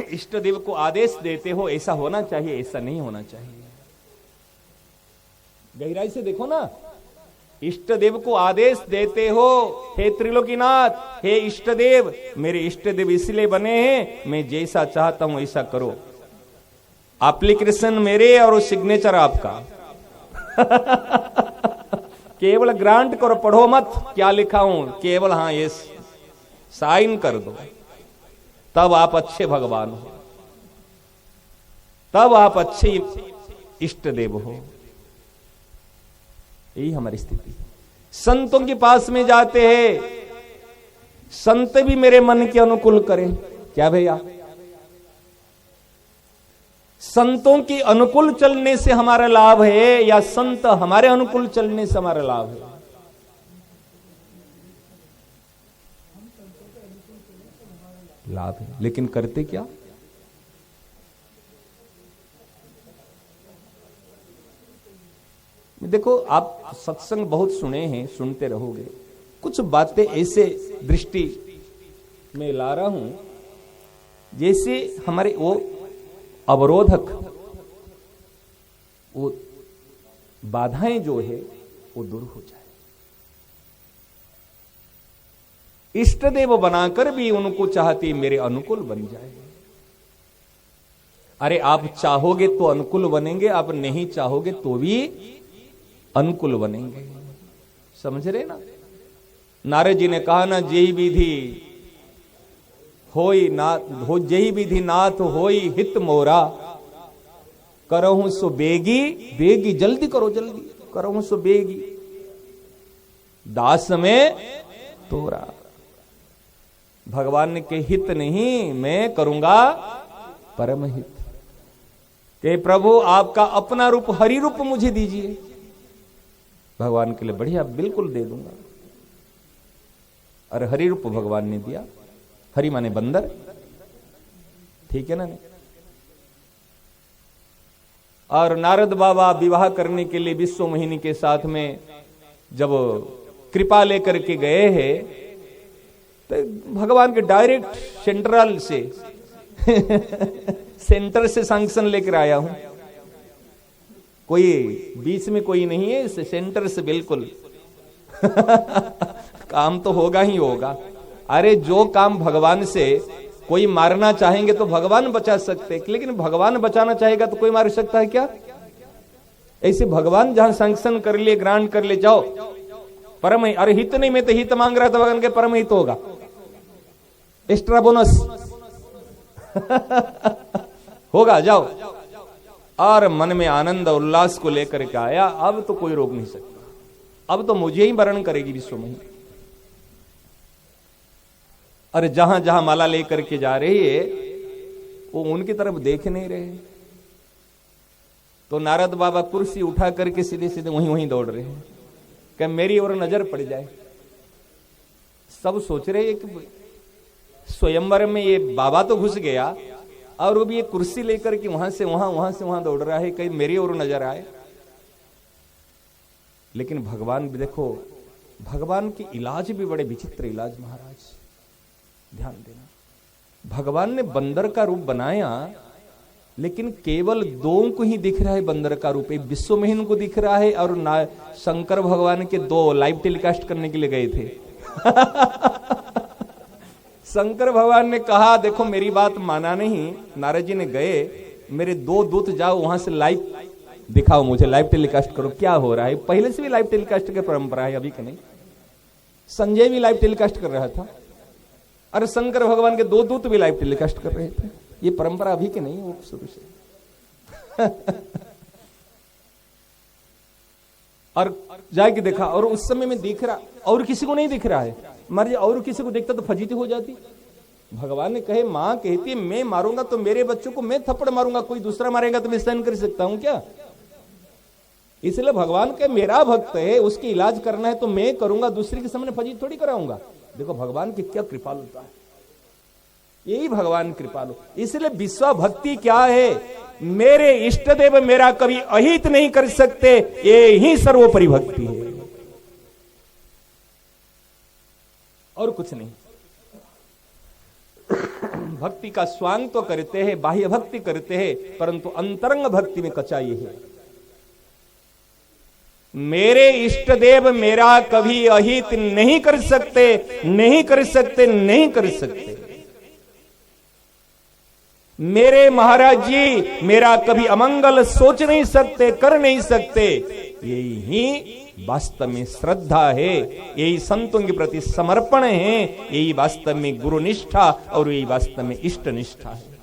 इष्ट देव को आदेश देते हो, ऐसा होना चाहिए, ऐसा नहीं होना चाहिए। गहराई से देखो ना, इष्ट देव को आदेश देते हो, हे त्रिलोकीनाथ, हे इष्ट देव, मेरे इष्ट देव इसलिए बने हैं, मैं जैसा चाहता हूं ऐसा करो। एप्लीकेशन मेरे और सिग्नेचर आपका। केवल ग्रांट करो, पढ़ो मत क्या लिखा हूं, केवल हाँ ये साइन कर दो, तब आप अच्छे भगवान हो, तब आप अच्छे इष्ट देव हो। यही हमारी स्थिति। संतों के पास में जाते हैं, संत भी मेरे मन के अनुकूल करें। क्या भैया, संतों के अनुकूल चलने से हमारा लाभ है या संत हमारे अनुकूल चलने से हमारा लाभ है? लाभ है, लेकिन करते क्या? देखो, आप सत्संग बहुत सुने हैं, सुनते रहोगे। कुछ बातें ऐसे दृष्टि में ला रहा हूं जैसे हमारे वो अवरोधक, वो बाधाएं जो है वो दूर हो जाए। इष्ट देव बनाकर भी उनको चाहती मेरे अनुकूल बन जाए। अरे आप चाहोगे तो अनुकूल बनेंगे, आप नहीं चाहोगे तो भी अनुकूल बनेंगे। समझ रहे ना? नारद जी ने कहा ना, जेहि विधि होई नाथ हो, जेहि विधि नाथ होई हित मोरा, करहूं सो बेगी बेगी, जल्दी करो जल्दी, करहूं सो बेगी, दास में तोरा। भगवान के हित नहीं, मैं करूंगा परम हित। कि प्रभु आपका अपना रूप, हरि रूप मुझे दीजिए। भगवान के लिए बढ़िया, बिल्कुल दे दूंगा। और हरि रूप भगवान ने दिया। हरि माने बंदर, ठीक है ना? नहीं? और नारद बाबा विवाह करने के लिए विश्व मोहिनी के साथ में जब कृपा लेकर के गए हैं, तो भगवान के डायरेक्ट सेंट्रल से सेंटर से सैंक्शन लेकर आया हूं, कोई बीच में कोई नहीं है, सेंटर से बिल्कुल काम तो होगा ही होगा। अरे जो काम भगवान से कोई मारना चाहेंगे तो भगवान बचा सकते, लेकिन भगवान बचाना चाहेगा तो कोई मार सकता है क्या? ऐसे भगवान जहां सैंक्शन कर लिए, ग्रांट कर ले, जाओ परम। अरे हित नहीं, मैं तो हित मांग रहा था, भगवान के परम हित होगा, एक्स्ट्रा बोनस होगा, जाओ। और मन में आनंद और उल्लास को लेकर के आया। अब तो कोई रोक नहीं सकता, अब तो मुझे ही वर्ण करेगी विश्व में। अरे जहां जहां माला लेकर के जा रही है, वो उनकी तरफ देख नहीं रहे। तो नारद बाबा कुर्सी उठा करके सीधे सीधे वहीं वहीं दौड़ रहे हैं कि मेरी ओर नजर पड़ जाए। सब सोच रहे हैं कि स्वयंवर में ये बाबा तो घुस गया और वो भी एक कुर्सी लेकर के वहां से वहां दौड़ रहा है, कहीं मेरी ओर नजर आए। लेकिन भगवान भी देखो, भगवान के इलाज भी बड़े विचित्र इलाज महाराज, ध्यान देना। भगवान ने बंदर का रूप बनाया, लेकिन केवल दो को ही दिख रहा है बंदर का रूप। एक विश्व मोहिनी को दिख रहा है और शंकर भगवान के दो लाइव टेलीकास्ट करने के लिए गए थे। शंकर भगवान ने कहा देखो मेरी बात माना नहीं, नारद जी ने गए, मेरे दो दूत जाओ वहां से लाइव दिखाओ मुझे, लाइव टेलीकास्ट करो, क्या हो रहा है। पहले से भी लाइव टेलीकास्ट की परंपरा है, अभी के नहीं। संजय भी लाइव टेलीकास्ट कर रहा था, अरे शंकर भगवान के 2 दूत भी लाइव टेलीकास्ट कर रहे थे। ये परंपरा अभी के नहीं, वो शुरू से। और जाके देखा, और उस समय में दिख रहा, और किसी को नहीं दिख रहा है। मर जाए और किसी को देखता तो फजीती हो जाती। भगवान ने कहे, मां कहती है मैं मारूंगा तो मेरे बच्चों को मैं थप्पड़ मारूंगा, कोई दूसरा मारेगा तो मैं सहन कर सकता हूं क्या। इसलिए भगवान के मेरा भक्त है, उसकी इलाज करना है तो मैं करूंगा, दूसरे के सामने फजीती थोड़ी कराऊंगा। देखो भगवान की क्या कृपालुता है, यही भगवान कृपालु। इसलिए विश्व भक्ति क्या है, मेरे इष्ट देव मेरा कभी अहित नहीं कर सकते, ये ही सर्वोपरि भक्ति है, और कुछ नहीं। भक्ति का स्वांग तो करते हैं, बाह्य भक्ति करते हैं, परंतु अंतरंग भक्ति में कचाई है। मेरे इष्ट देव मेरा कभी अहित नहीं कर सकते, नहीं कर सकते, नहीं कर सकते। मेरे महाराज जी मेरा कभी अमंगल सोच नहीं सकते, कर नहीं सकते। यही वास्तव में श्रद्धा है, यही संतों के प्रति समर्पण है, यही वास्तव में गुरु निष्ठा और यही वास्तव में इष्ट निष्ठा है।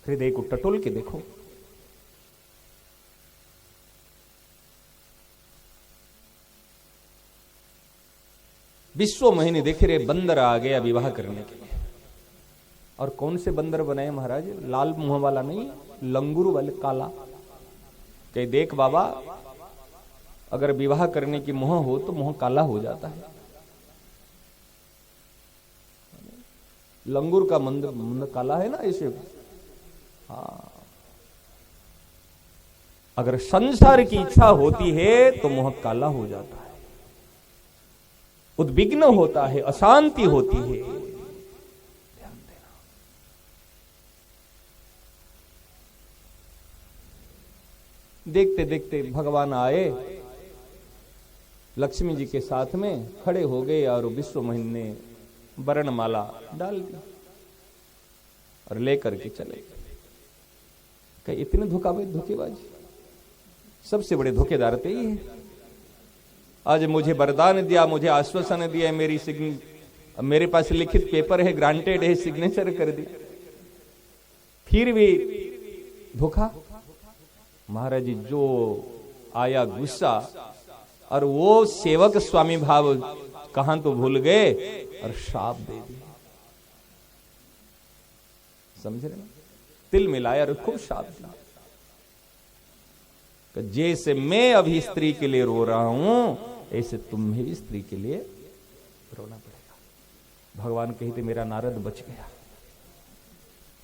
हृदय को टटोल के देखो, विश्व महीने देख रहे, बंदर आ गया विवाह करने के लिए। और कौन से बंदर बनाए महाराज, लाल मुंह वाला नहीं, लंगूर वाले काला। कहे देख बाबा, अगर विवाह करने की मुंह हो तो मुंह काला हो जाता है। लंगूर का मुंह काला है ना ऐसे। हाँ, अगर संसार की इच्छा होती है तो मुंह काला हो जाता है, उद्विग्न होता है, अशांति होती है। ध्यान देना। देखते देखते भगवान आए, लक्ष्मी जी के साथ में खड़े हो गए और विश्व महीन ने वर्णमाला डाल दी और लेकर के चले गए। कहीं इतने धोखेबाज, सबसे बड़े धोखेदार थे ही है। आज मुझे वरदान दिया, मुझे आश्वासन दिया, मेरे पास लिखित पेपर है, ग्रांटेड है, सिग्नेचर कर दी, फिर भी धोखा। महाराज जी जो आया गुस्सा, और वो सेवक स्वामी भाव कहां तो भूल गए और श्राप दे दिया। समझ रहे ना, तिल मिलाया और खूब श्राप दिया। जैसे मैं अभी स्त्री के लिए रो रहा हूं, ऐसे तुम्हें भी स्त्री के लिए रोना पड़ेगा। भगवान कहते मेरा नारद बच गया,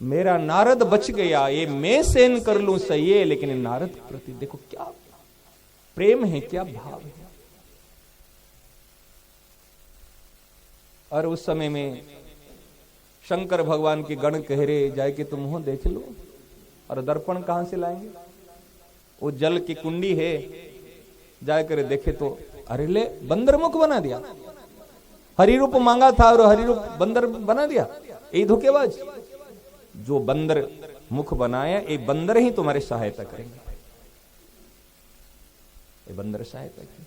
मेरा नारद बच गया, ये मैं सहन कर लूं सही है, लेकिन नारद के प्रति देखो क्या प्रेम है, क्या भाव है। और उस समय में शंकर भगवान के गण कह रहे जाए कि तुम हो देख लो, और दर्पण कहां से लाएंगे, वो जल की कुंडी है, जाकर देखे तो अरे ले बंदर मुख बना दिया। हरि रूप मांगा था और हरि रूप बंदर बना दिया। यही धोखेबाज, जो बंदर मुख बनाया, ये बंदर ही तुम्हारी सहायता करेंगे, ये बंदर सहायता की।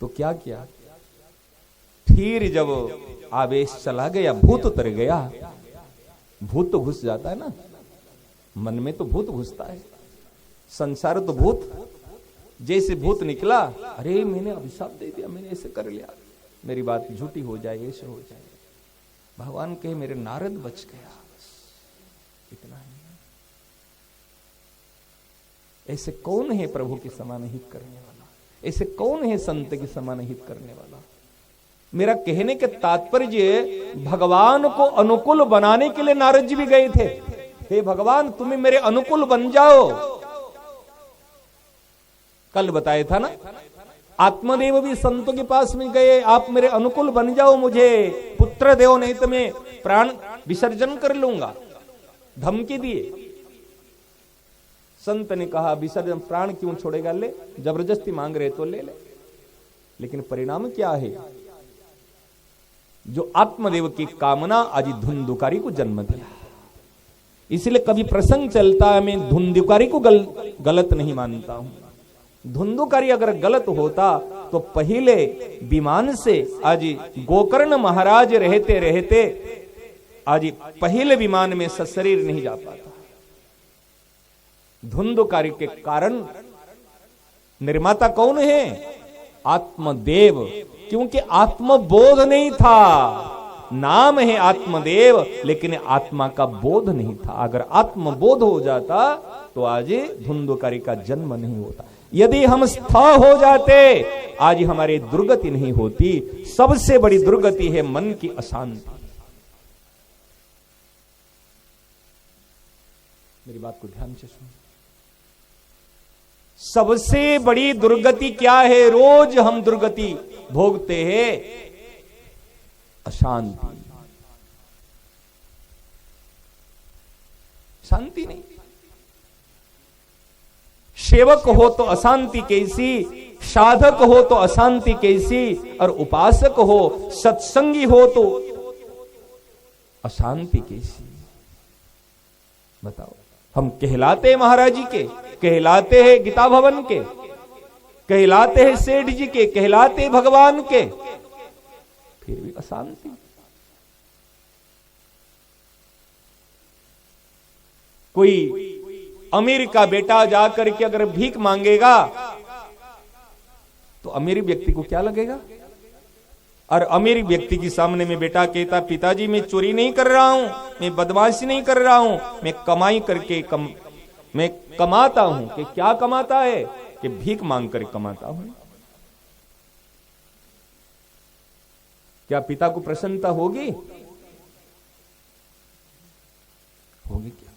तो क्या किया, फिर जब आवेश चला गया, भूत उतर गया। भूत तो घुस जाता है ना, मन में तो भूत घुसता है, संसार तो भूत। जैसे भूत निकला, अरे मैंने अभिशाप दे दिया, मैंने ऐसे कर लिया, मेरी बात झूठी हो जाए, ऐसे हो जाए। भगवान कहे मेरे नारद बच गया, बस इतना ही। ऐसे कौन है प्रभु के समान हित करने वाला, ऐसे कौन है संत के समान हित करने वाला। मेरा कहने के तात्पर्य, भगवान को अनुकूल बनाने के लिए नारद जी भी गए थे। हे भगवान तुम्हें मेरे अनुकूल बन जाओ। कल बताया था ना, आत्मदेव भी संतों के पास में गए, आप मेरे अनुकूल बन जाओ, मुझे पुत्र देव, नहीं तो मैं प्राण विसर्जन कर लूंगा, धमकी दिए। संत ने कहा विसर्जन, प्राण क्यों छोड़ेगा, ले, जबरदस्ती मांग रहे तो ले ले। लेकिन परिणाम क्या है, जो आत्मदेव की कामना आज धुंधुकारी को जन्म दिया। इसलिए कभी प्रसंग चलता है, मैं धुंधुकारी को गलत नहीं मानता हूं। धुंधुकारी अगर गलत होता तो पहले विमान से आज गोकर्ण महाराज रहते रहते आज पहले विमान में सशरीर नहीं जा पाता। धुंधुकारी के कारण निर्माता कौन है? आत्मदेव। क्योंकि आत्मबोध नहीं था। नाम है आत्मदेव, लेकिन आत्मा का बोध नहीं था। अगर आत्मबोध हो जाता तो आज धुंधुकारी का जन्म नहीं होता। यदि हम स्थ हो जाते आज हमारी दुर्गति नहीं होती। सबसे बड़ी दुर्गति है मन की अशांति। मेरी बात को ध्यान से सुनो। सबसे बड़ी दुर्गति क्या है? रोज हम दुर्गति भोगते हैं, अशांति। शांति नहीं। सेवक हो तो अशांति कैसी, साधक हो तो अशांति कैसी, और उपासक हो, सत्संगी हो तो अशांति कैसी? बताओ। हम कहलाते हैं महाराज जी के, कहलाते हैं गीता भवन के, कहलाते हैं सेठ जी के, कहलाते हैं भगवान के, फिर भी अशांति। कोई अमीर का बेटा जाकर के अगर भीख मांगेगा तो अमीर व्यक्ति को क्या लगेगा? और अमीर व्यक्ति के सामने में बेटा कहता, पिताजी मैं चोरी नहीं कर रहा हूं, मैं बदमाशी नहीं कर रहा हूं, मैं कमाई करके मैं कमाता हूं। कि क्या कमाता है? कि भीख मांग कर कमाता हूं। क्या पिता को प्रसन्नता होगी? होगी क्या?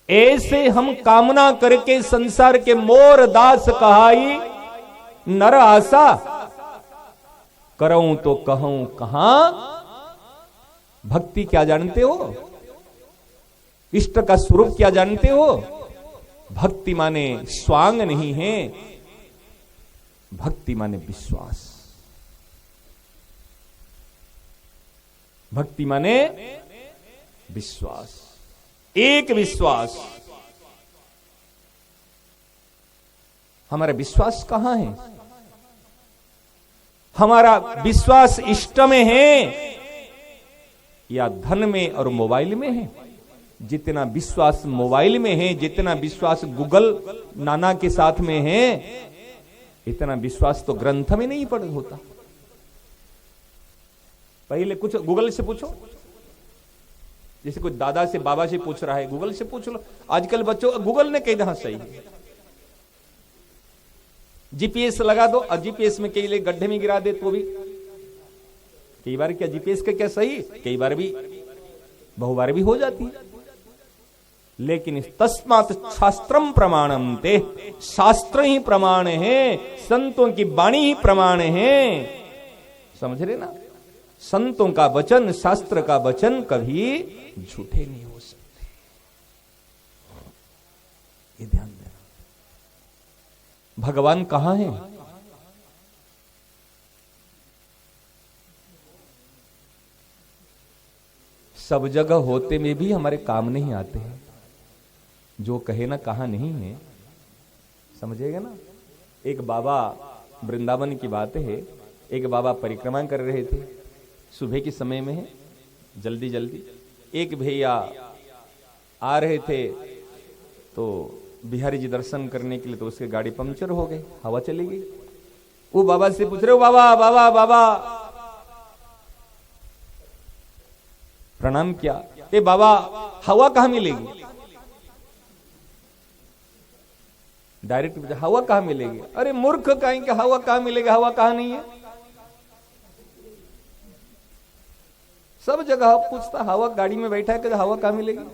ऐसे हम कामना करके संसार के मोर दास कहाई, नर आशा करऊं तो कहूं कहां। भक्ति क्या जानते हो? इष्ट का स्वरूप क्या जानते हो? भक्ति माने स्वांग नहीं है, भक्ति माने विश्वास। भक्ति माने विश्वास। एक विश्वास। हमारा विश्वास कहां है? हमारा विश्वास इष्ट में है या धन में और मोबाइल में है? जितना विश्वास मोबाइल में है, जितना विश्वास गूगल नाना के साथ में है, इतना विश्वास तो ग्रंथ में नहीं पढ़ होता। पहले कुछ गूगल से पूछो। जैसे कोई दादा से बाबा से पूछ रहा है, गूगल से पूछ लो। आजकल बच्चों गूगल ने कही हाँ सही है। जीपीएस लगा दो और जीपीएस में कई लोग गड्ढे में गिरा दे तो भी कई बार क्या जीपीएस का क्या सही, कई बार भी बहुबार भी हो जाती है। लेकिन तस्मात् शास्त्रम प्रमाणम ते, शास्त्र ही प्रमाण है, संतों की वाणी ही प्रमाण है। समझ रहे ना? संतों का वचन, शास्त्र का वचन कभी झूठे नहीं हो सकते। ये ध्यान देना। भगवान कहां है? सब जगह होते में भी हमारे काम नहीं आते हैं। जो कहे ना कहा नहीं है, समझेगा ना? एक बाबा, वृंदावन की बात है, एक बाबा परिक्रमा कर रहे थे, सुबह के समय में है, जल्दी जल्दी। एक भैया आ रहे थे तो बिहारी जी दर्शन करने के लिए, तो उसकी गाड़ी पंक्चर हो गई, हवा चली गई। वो बाबा से पूछ रहे हो, बाबा बाबा बाबा, प्रणाम किया। ए बाबा, हवा कहां मिलेगी? डायरेक्ट पूछा, हवा कहां मिलेगी? अरे मूर्ख, कहेंगे हवा कहां मिलेगी, हवा कहां नहीं है। सब जगह पूछता, हवा गाड़ी में बैठा है कि हवा कहां मिलेगी?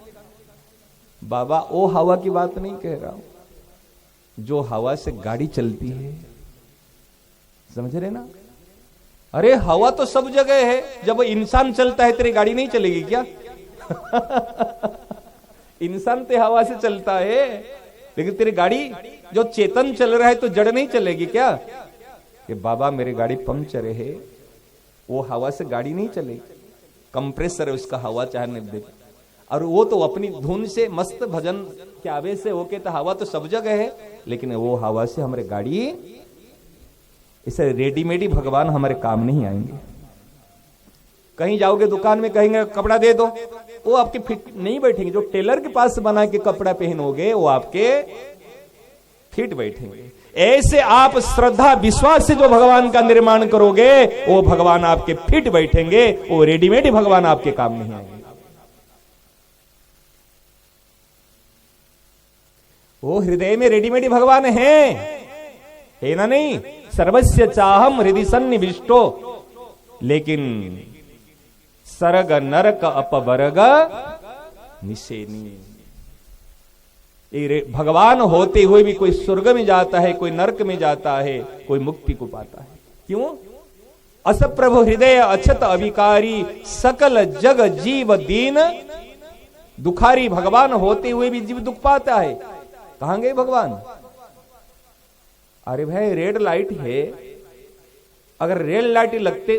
बाबा वो हवा की बात नहीं कह रहा हूं जो हवा से गाड़ी चलती है। समझ रहे ना? अरे हवा तो सब जगह है। जब इंसान चलता है तेरी गाड़ी नहीं चलेगी क्या? इंसान तो हवा से चलता है, लेकिन तेरी गाड़ी जो चेतन चल रहा है तो जड़ नहीं चलेगी क्या? कि बाबा मेरी गाड़ी पंक्चर है, वो हवा से गाड़ी नहीं चलेगी, कंप्रेसर है उसका, हवा चाहे दे। और वो तो अपनी धुन से मस्त भजन के आवेश से होके, तो हवा तो सब जगह है, लेकिन वो हवा से हमारे गाड़ी, इसे रेडीमेड ही भगवान हमारे काम नहीं आएंगे। कहीं जाओगे दुकान में, कहेंगे कपड़ा दे दो, वो आपके फिट नहीं बैठेंगे। जो टेलर के पास बना के कपड़ा पहनोगे वो आपके फिट बैठेंगे। ऐसे आप श्रद्धा विश्वास से जो भगवान का निर्माण करोगे, वो भगवान आपके फिट बैठेंगे, वो रेडीमेड ही भगवान आपके काम नहीं आएंगे। वो हृदय में रेडीमेड ही भगवान है ना? नहीं, सर्वस्य चाहम हृदय सन्निविष्टो, लेकिन सरग नरक अपवर्ग निसेनी। भगवान होते हुए भी कोई स्वर्ग में जाता है, कोई नरक में जाता है, कोई मुक्ति को पाता है। क्यों? अस प्रभु हृदय अछत अविकारी, सकल जग जीव दीन दुखारी। भगवान होते हुए भी जीव दुख पाता है। कहां गए भगवान? अरे भाई रेड लाइट है, अगर रेड लाइट लगते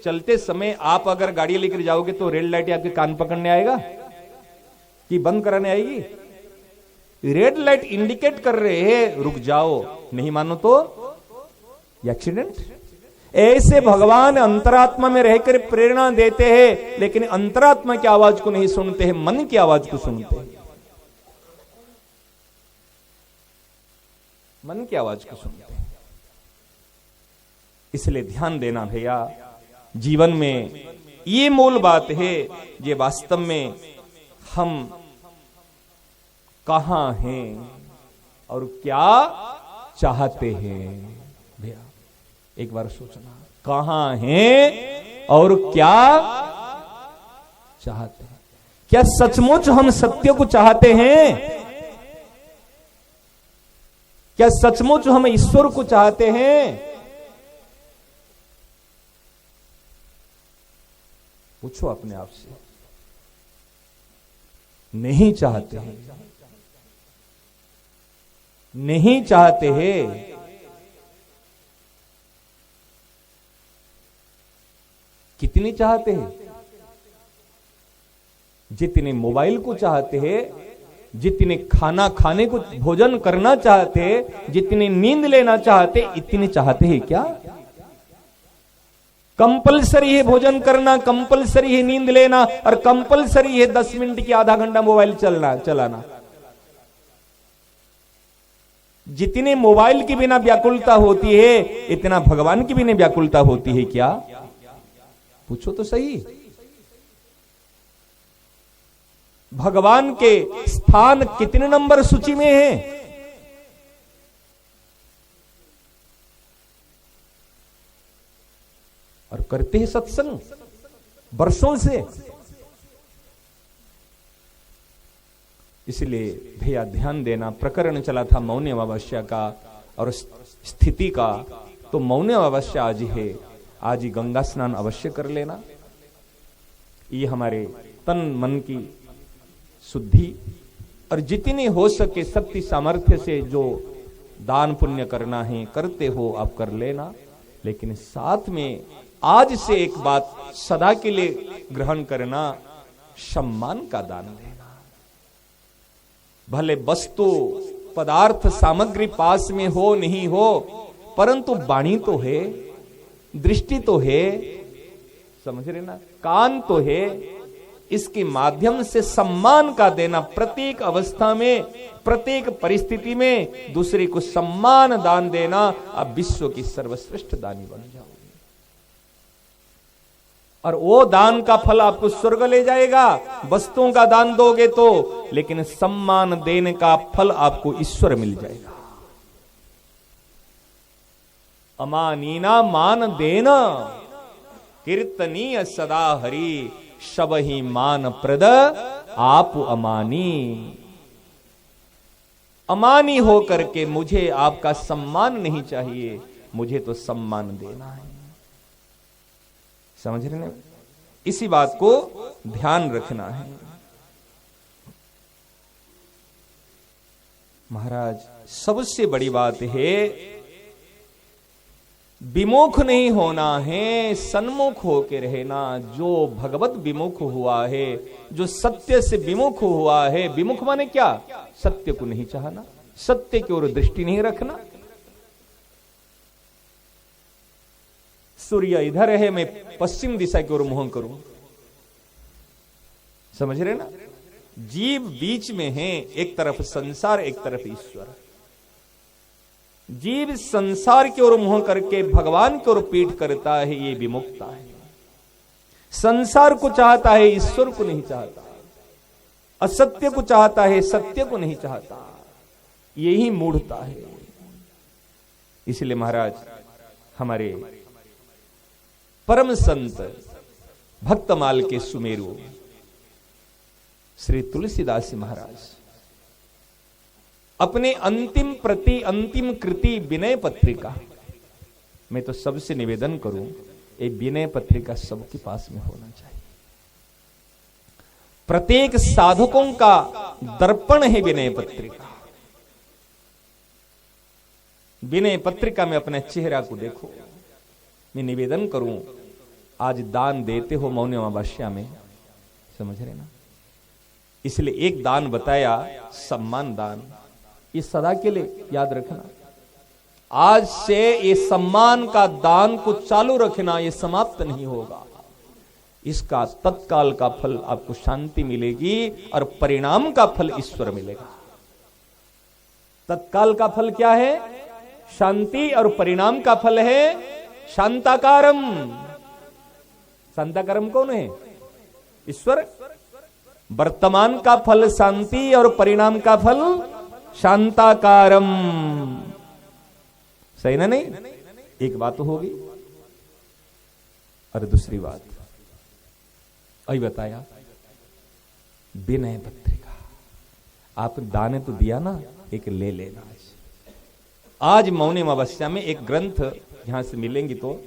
चलते समय आप अगर गाड़ी लेकर जाओगे तो रेड लाइट आपके कान पकड़ने आएगा कि बंद कराने आएगी? रेड लाइट इंडिकेट कर रहे हैं रुक जाओ, नहीं मानो तो एक्सीडेंट। ऐसे भगवान अंतरात्मा में रहकर प्रेरणा देते हैं, लेकिन अंतरात्मा की आवाज को नहीं सुनते हैं, मन की आवाज को सुनते हैं, मन की आवाज को सुनते हैं। इसलिए ध्यान देना भैया, जीवन में ये मूल बात है, ये वास्तव में हम कहां हैं और क्या चाहते हैं। भैया एक बार सोचना, कहां हैं और क्या चाहते हैं? क्या सचमुच हम सत्य को चाहते हैं? क्या सचमुच हम ईश्वर को चाहते हैं? पूछो अपने आप से। नहीं चाहते हैं, नहीं चाहते हैं। कितनी चाहते हैं? जितने मोबाइल को चाहते हैं, जितने खाना खाने को, भोजन करना चाहते हैं, जितनी नींद लेना चाहते, इतने चाहते हैं क्या? कंपलसरी है भोजन करना, कंपलसरी है नींद लेना, और कंपलसरी है 10 मिनट की आधा घंटा मोबाइल चलाना। जितने मोबाइल के बिना व्याकुलता होती है, इतना भगवान के बिना व्याकुलता होती है क्या? पूछो तो सही। भगवान के स्थान कितने नंबर सूची में है? और करते हैं सत्संग वर्षों से। इसलिए भैया ध्यान देना, प्रकरण चला था मौन अमावस्या का और स्थिति का, तो मौन अमावस्या आज है, आज ही गंगा स्नान अवश्य कर लेना। ये हमारे तन मन की शुद्धि, और जितनी हो सके शक्ति सामर्थ्य से जो दान पुण्य करना है करते हो आप कर लेना। लेकिन साथ में आज से एक बात सदा के लिए ग्रहण करना, सम्मान का दान देना। भले वस्तु पदार्थ सामग्री पास में हो नहीं हो, परंतु वाणी तो है, दृष्टि तो है, समझ रहे ना, कान तो है, इसके माध्यम से सम्मान का देना। प्रत्येक अवस्था में, प्रत्येक परिस्थिति में दूसरे को सम्मान दान देना। अब विश्व की सर्वश्रेष्ठ दानी बन जाओगे, और वो दान का फल आपको स्वर्ग ले जाएगा। वस्तुओं का दान दोगे तो, लेकिन सम्मान देने का फल आपको ईश्वर मिल जाएगा। अमानीना मान देना, कीर्तनीय सदा हरि, सब ही मान प्रद आप अमानी। अमानी हो करके मुझे आपका सम्मान नहीं चाहिए, मुझे तो सम्मान देना है। समझ रहे ना? इसी बात को ध्यान रखना है। महाराज सबसे बड़ी बात है विमुख नहीं होना है, सन्मुख होके रहना। जो भगवत विमुख हुआ है, जो सत्य से विमुख हुआ है, विमुख माने क्या? सत्य को नहीं चाहना, सत्य की ओर दृष्टि नहीं रखना। सूर्य इधर है, मैं पश्चिम दिशा की ओर मुंह करूं, समझ रहे ना? जीव बीच में है, एक तरफ संसार, एक तरफ ईश्वर। जीव संसार की ओर मुंह करके भगवान की ओर पीठ करता है, ये विमुखता है। संसार को चाहता है, ईश्वर को नहीं चाहता। असत्य को चाहता है, सत्य को नहीं चाहता। यही मूढ़ता है। इसलिए महाराज हमारे परम संत भक्तमाल के सुमेरु श्री तुलसीदास महाराज अपने अंतिम अंतिम कृति विनय पत्रिका, मैं तो सबसे निवेदन करूं, ये विनय पत्रिका सबके पास में होना चाहिए। प्रत्येक साधकों का दर्पण है विनय पत्रिका। विनय पत्रिका में अपने चेहरा को देखो। मैं निवेदन करूं, आज दान देते हो मौनी अमावस्या में, समझ रहे ना? इसलिए एक दान बताया, सम्मान दान। ये सदा के लिए याद रखना। आज से ये सम्मान का दान को चालू रखना, ये समाप्त नहीं होगा। इसका तत्काल का फल आपको शांति मिलेगी और परिणाम का फल ईश्वर मिलेगा। तत्काल का फल क्या है? शांति, और परिणाम का फल है शांताकारम। शांताकारम कौन है? ईश्वर। वर्तमान का फल शांति और परिणाम का फल शांताकारम। सही ना? नहीं? एक बात तो होगी। और दूसरी बात अभी बताया, विनय पत्रिका। आप दान तो दिया ना, एक ले लेना। आज मौनी अमावस्या में एक ग्रंथ यहां से मिलेंगी तो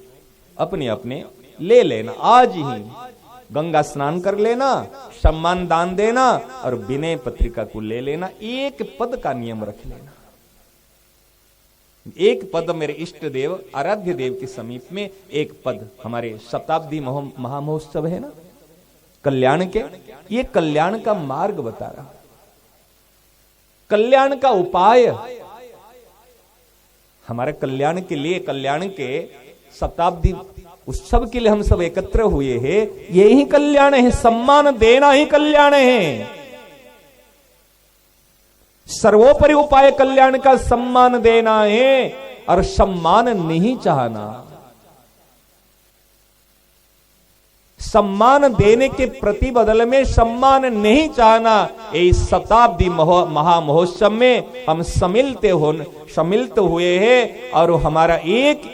अपने अपने ले लेना। आज ही गंगा स्नान कर लेना, सम्मान दान देना और विनय पत्रिका को ले लेना। एक पद का नियम रख लेना। एक पद मेरे इष्ट देव आराध्य देव के समीप में एक पद। हमारे शताब्दी महामहोत्सव है ना कल्याण के, ये कल्याण का मार्ग बता रहा, कल्याण का उपाय। हमारे कल्याण के लिए, कल्याण के शताब्दी उत्सव के लिए हम सब एकत्र हुए हैं। यही कल्याण है, सम्मान देना ही कल्याण है। सर्वोपरि उपाय कल्याण का सम्मान देना है और सम्मान नहीं चाहना। सम्मान देने के प्रतिबदल में सम्मान नहीं चाहना। इस शताब्दी महामहोत्सव में हम सम्मिलित हुए हैं और हमारा एक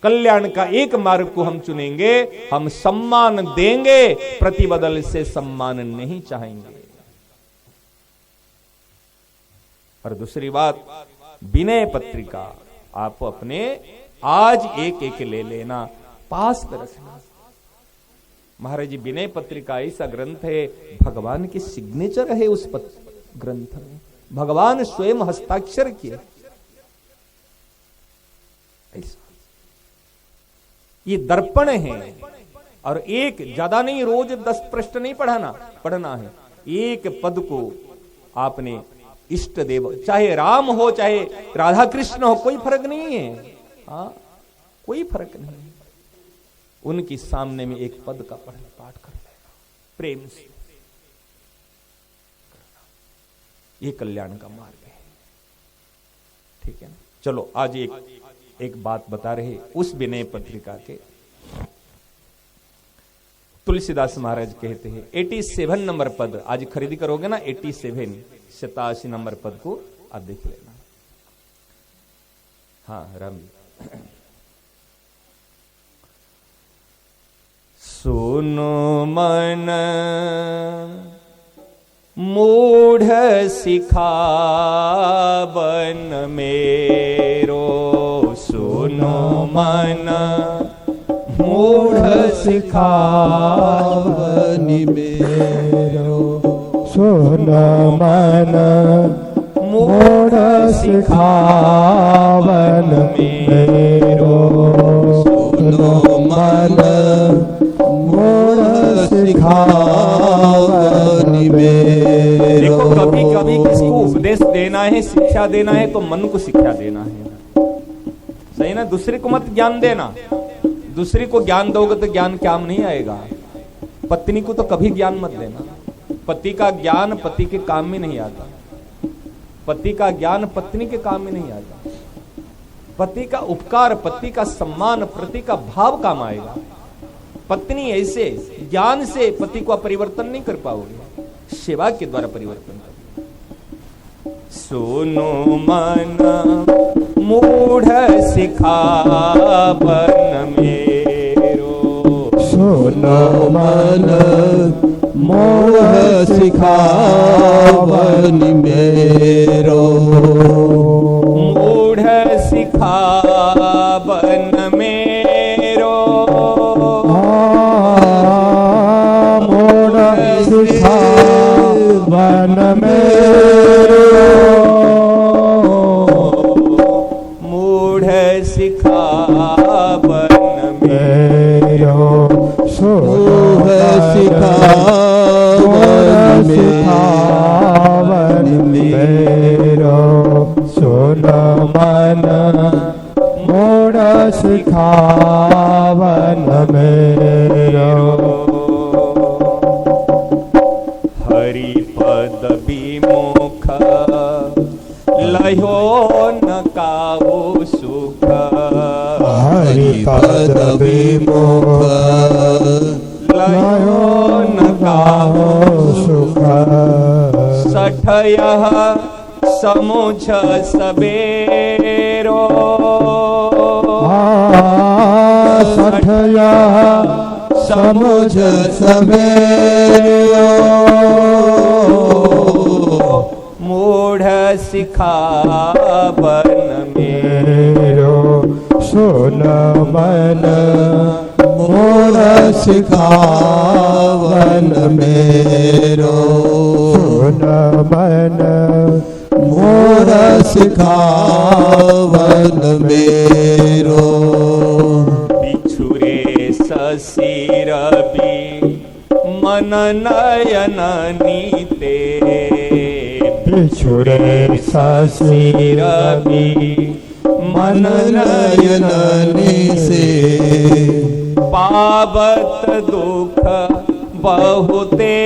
कल्याण का एक मार्ग को हम चुनेंगे। हम सम्मान देंगे, प्रतिबदल से सम्मान नहीं चाहेंगे। और दूसरी बात, विनय पत्रिका आप अपने आज एक एक ले लेना, पास में रखना। महाराज जी, विनय पत्रिका ऐसा ग्रंथ है, भगवान की सिग्नेचर है उस ग्रंथ में। भगवान स्वयं हस्ताक्षर किए। ऐसा ये दर्पण है। और एक ज्यादा नहीं, रोज 10 पृष्ठ नहीं पढ़ना है। एक पद को आपने इष्ट देव, चाहे राम हो चाहे राधा कृष्ण हो, कोई फर्क नहीं है। हाँ, कोई फर्क नहीं। उनकी सामने में एक पद का पाठ कर लेना प्रेम से। ये कल्याण का मार्ग है। ठीक है ना? चलो आज एक बात बता रहे उस विनय पत्रिका के। तुलसीदास महाराज कहते हैं 87 नंबर पद, आज खरीदी करोगे ना 87 87 नंबर पद को आप देख लेना। हाँ राम जी। सुनो मन मूढ़ सिखावन मेरो, सुनो मन मूढ़ सिखावन मेरो, सुनो मन मूढ़ सिखावन मेरो। मेरो सुनो मन मूढ़ सिखावन मेरो। देखो कभी कभी किसी को उपदेश देना है, शिक्षा देना है, तो मन को शिक्षा देना है, सही ना। दूसरे को मत ज्ञान देना, दूसरे को ज्ञान दोगे तो ज्ञान काम नहीं आएगा। पत्नी को तो कभी ज्ञान मत देना, पति का ज्ञान पति के काम में नहीं आता, पति का ज्ञान पत्नी के काम में नहीं आता। पति का उपकार, पति का सम्मान, पति का भाव काम आएगा। पत्नी ऐसे ज्ञान से पति को परिवर्तन नहीं कर पाओगे, सेवा के द्वारा परिवर्तन कर। सुनो मन मूढ़ सिखावन मेरो, सुनो मन मूढ़ सिखावन मेरो। मूढ़ सिखावन मेरो, मूढ़ सिखावन मेरो, मूढ़ सिखावन मेरो। मूढ़ सिखावन मेरो, सुन मन मूढ़ सिखावन मेरो। हरि पद विमुख लयो न काहू सुख, हरि पद विमुख लयो न काहू सुख, सठय समुझ सबेरो, सठया समुझ सबेरो। मूढ़ सिखावन मेरो, सुन मन मूढ़ सिखावन मेरो। सुन मन मूढ़ सिखावन मेरो। बिछुरे ससिरबी मन नयन नीते, बिछुरे सिरबी मन नयन से पावत दुख बहुतेरो,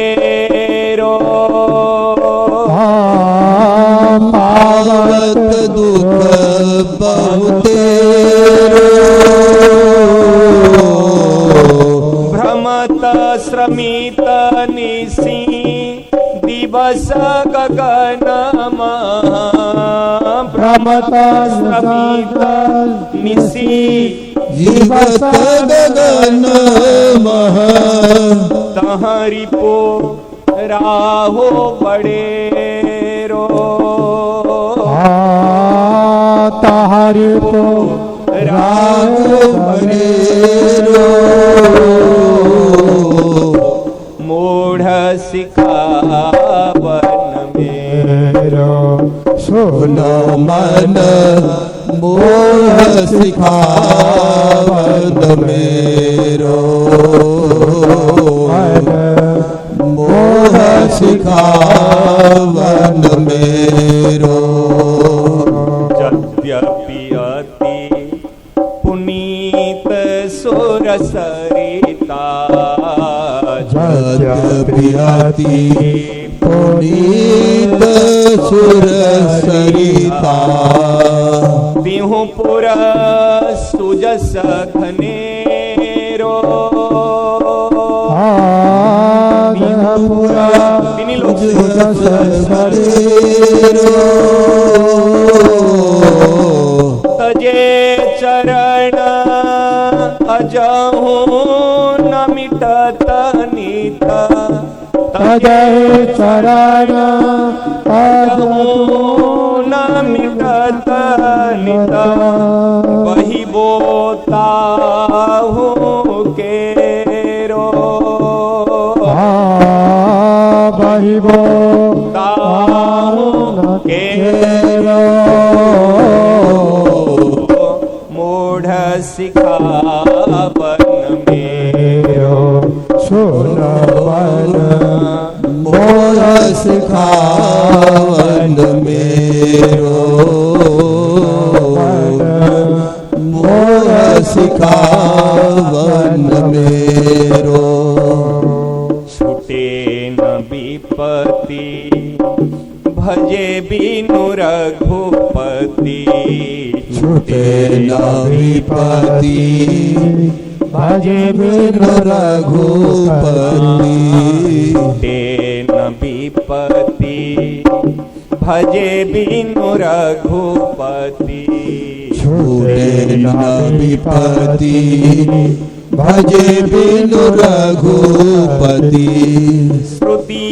पावत दुख बहुतेरो। भ्रमत श्रमित निसी दिवस गगन भ्रमत श्रमित निसी दिवस गगन मह तहरी पो राहो बड़ेरो, तहरी पो राहो बड़ेरो। मूढ़ सिखावन मेरो, सुन मन मूढ़ सिखावन मेरो। मूढ़ सिखावन मेरो। यद्यपि अति पुनीत सुर सरिता, यद्यपि अति पुनीत सुर सरिता, बिहुपुर सुजस घनेरो, बिहुपुरा सुजस घनेरो। तजे चरण अजहू न मिटत नित, तजय चरण अजहू न मिटत नित, वही बोता हूँ केरो, वही बोता हूँ केरो। सोनवन मोह सिखावन मेरो मोह सिखावन मेरो छूटे न विपत्ति भजे बिनु रघुपति छूटे न विपत्ति भजे बिनु रघुपति छूटे न विपत्ति भजे बिनु रघुपति छूटे न विपत्ति भजे बिनु रघुपति श्रुति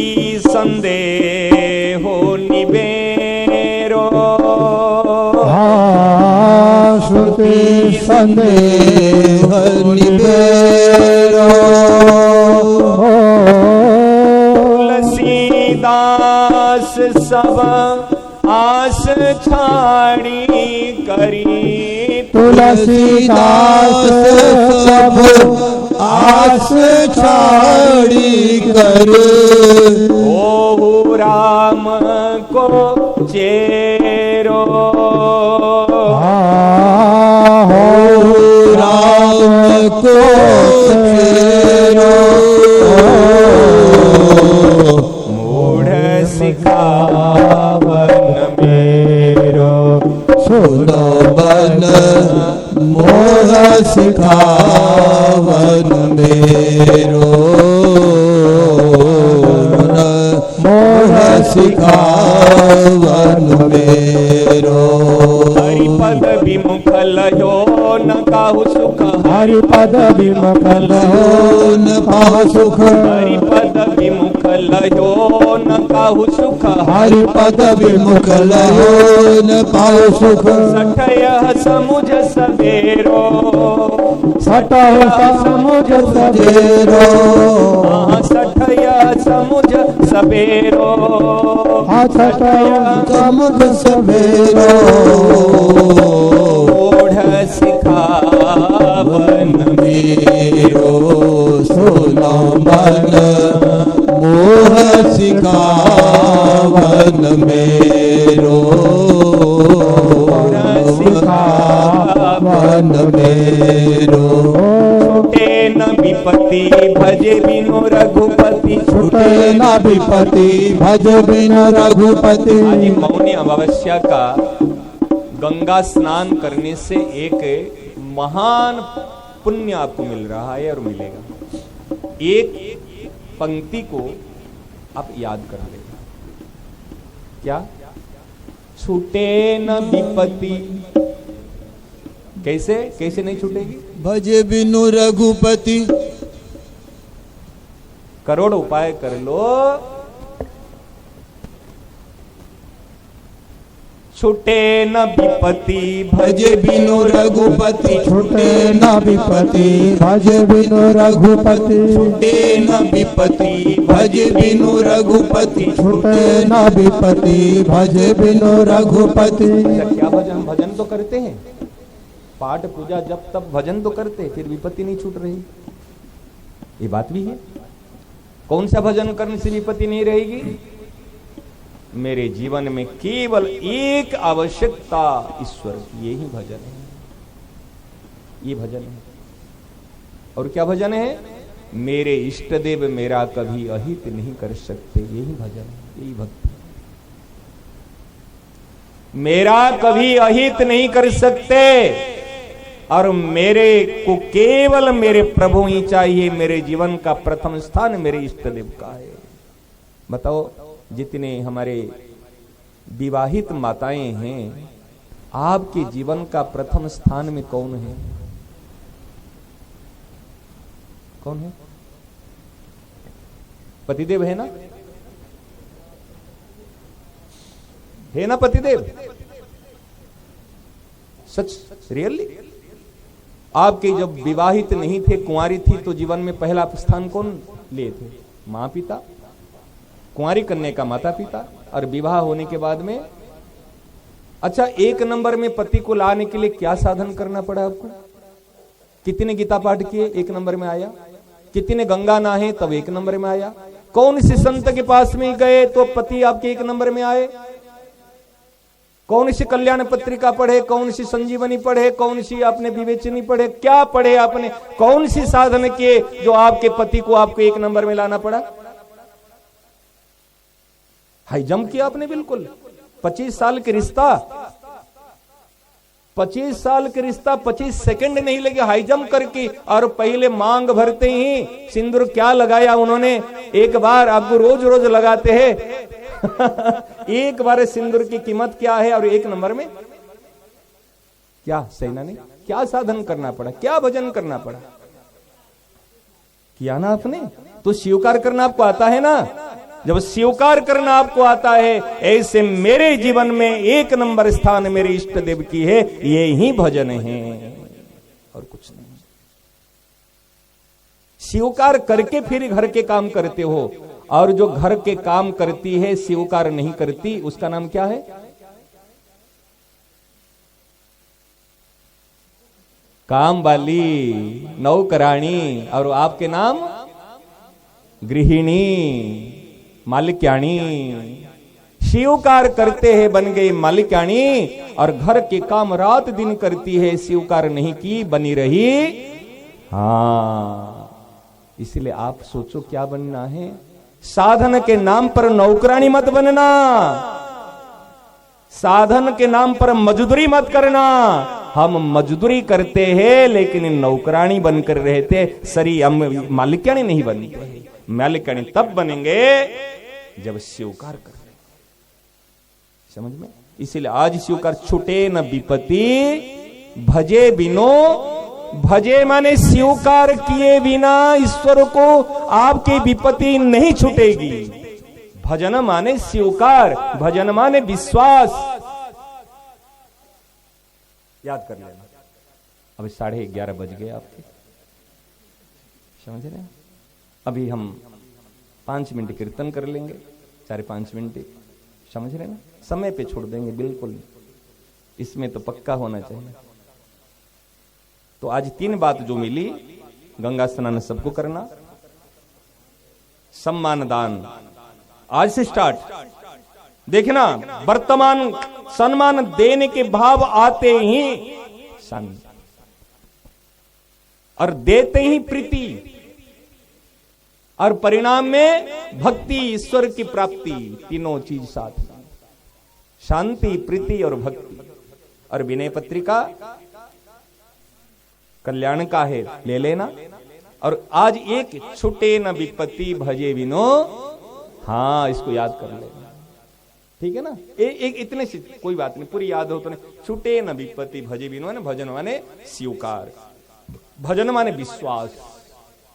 संदेहो निबेरो श्रुति संदेह निबेरो तुलसीदास सब आस छाड़ी करी तुलसीदास सब आस छाड़ी कर ओहु राम को चेरो राम को चेरो मूढ़ सिखावन मेरो सुनो बन मोह सिखावन मेरो मोह सिखावन मेरो हरिपद विमुख लयो न काहु सुख हरिपद विमुख लयो न पाह सुख हरिपद विमुख लयो न काहु सुख हरिपद विमुख लयो न पाह सुख सठय समुझ सवेरो सटह समुझ तेरो सठय समुझ सवेरो सटह समुख सवेरो ओढ़ सिखावन मेरो सुनो मन मोह सिखावन मेरो सिखावन मेरो छूटे न विपत्ति भजे बिनु रघुपति छूटे न विपत्ति भज बिनु रघुपति आज मौनी अमावस्या का गंगा स्नान करने से एक महान पुण्य आपको मिल रहा है और मिलेगा। एक पंक्ति को आप याद कर लेना, क्या? छूटे न विपत्ति। कैसे कैसे नहीं छूटेगी? भजे बिनु रघुपति करोड़ उपाय कर लो, छूटे न विपत्ति भजे बिनु रघुपति छूटे न विपत्ति भजे बिनु रघुपति छूटे न विपत्ति भजे बिनु रघुपति छूटे न विपत्ति भजे बिनु रघुपति। क्या भजन भजन तो करते हैं, पाठ पूजा जब तब भजन तो करते, फिर विपत्ति नहीं छूट रही। ये बात भी है। कौन सा भजन करने से विपत्ति नहीं रहेगी? मेरे जीवन में केवल एक आवश्यकता ईश्वर की, यही भजन है। ये भजन है। और क्या भजन है? मेरे इष्ट देव मेरा कभी अहित नहीं कर सकते, यही भजन है, यही भक्ति। मेरा कभी अहित नहीं कर सकते और मेरे को केवल मेरे प्रभु ही चाहिए। मेरे जीवन का प्रथम स्थान मेरे इष्ट देव का है। बताओ, जितने हमारे विवाहित माताएं हैं, आपके जीवन का प्रथम स्थान में कौन है? कौन है? पतिदेव है ना? है ना पतिदेव? सच, रियली? आपके जब विवाहित नहीं थे, कुंवारी थी, तो जीवन में पहला स्थान कौन लिए थे? मां पिता। कुंवारी करने का माता पिता, और विवाह होने के बाद में अच्छा, एक नंबर में पति को लाने के लिए क्या साधन करना पड़ा आपको? कितने गीता पाठ किए एक नंबर में आया? कितने गंगा नहाए तब 1 नंबर में आया। कौन सी संत के पास में गए तो पति आपके 1 नंबर में आए। कौन सी कल्याण पत्रिका पढ़े, कौन सी संजीवनी पढ़े, कौन सी आपने विवेचनी पढ़े, क्या पढ़े आपने, कौन सी साधन किए जो आपके पति को आपको 1 नंबर में लाना पड़ा। हाई जंप किया आपने बिल्कुल। 25 साल के रिश्ता, 25 साल के रिश्ता 25 सेकंड नहीं लगे हाई जंप करके। और पहले मांग भरते ही सिंदूर क्या लगाया उन्होंने, एक बार आपको रोज रोज लगाते हैं एक बार सिंदूर की कीमत क्या है। और 1 नंबर में क्या सेना ने क्या साधन करना पड़ा, क्या भजन करना पड़ा, किया ना आपने। तो स्वीकार करना आपको आता है ना। जब स्वीकार करना आपको आता है, ऐसे मेरे जीवन में 1 नंबर स्थान मेरे इष्ट देव की है, ये ही भजन है और कुछ नहीं। स्वीकार करके फिर घर के काम करते हो। और जो घर के काम करती है स्वीकार नहीं करती, उसका नाम क्या है। काम वाली, नौकरानी, और आपके नाम गृहिणी, मालिक्याणी। स्वीकार करते हैं बन गई मालिक्याणी, और घर के काम रात दिन करती है, स्वीकार नहीं की बनी रही। हाँ, इसलिए आप सोचो क्या बनना है। साधन के नाम पर नौकरानी मत बनना, साधन के नाम पर मजदूरी मत करना। हम मजदूरी करते हैं लेकिन नौकरानी बनकर रहते, सरी हम मालिक्यानी नहीं बनते। मालिक्यानी तब बनेंगे जब स्वीकार कर ले, समझ में। इसीलिए आज स्वीकार, छूटे न विपत्ति भजे बिनो। भजे माने स्वीकार किए बिना ईश्वर को आपकी विपत्ति नहीं छूटेगी। भजन माने स्वीकार, भजन माने विश्वास। याद कर लेना। अभी 11:30 बज गए आपके, समझ रहे हैं। अभी हम 5 मिनट कीर्तन कर लेंगे, 4-5 मिनट, समझ रहे ना। समय पे छोड़ देंगे बिल्कुल, इसमें तो पक्का होना चाहिए। तो आज 3 बात जो मिली, गंगा स्नान सबको करना, सम्मान दान आज से स्टार्ट। देखना, वर्तमान सम्मान देने के भाव आते ही शांति, और देते ही प्रीति, और परिणाम में भक्ति, ईश्वर की प्राप्ति। तीनों चीज साथ, शांति, प्रीति और भक्ति। और विनय पत्रिका कल्याण का है, ले लेना। और आज एक छूटे न विपत्ति भजे विनो, हाँ इसको याद कर लेना, ठीक है ना। एक इतने से कोई बात नहीं, पूरी याद हो तो नहीं। छूटे न विपत्ति भजे विनो है ना। भजन माने स्वीकार, भजन माने विश्वास।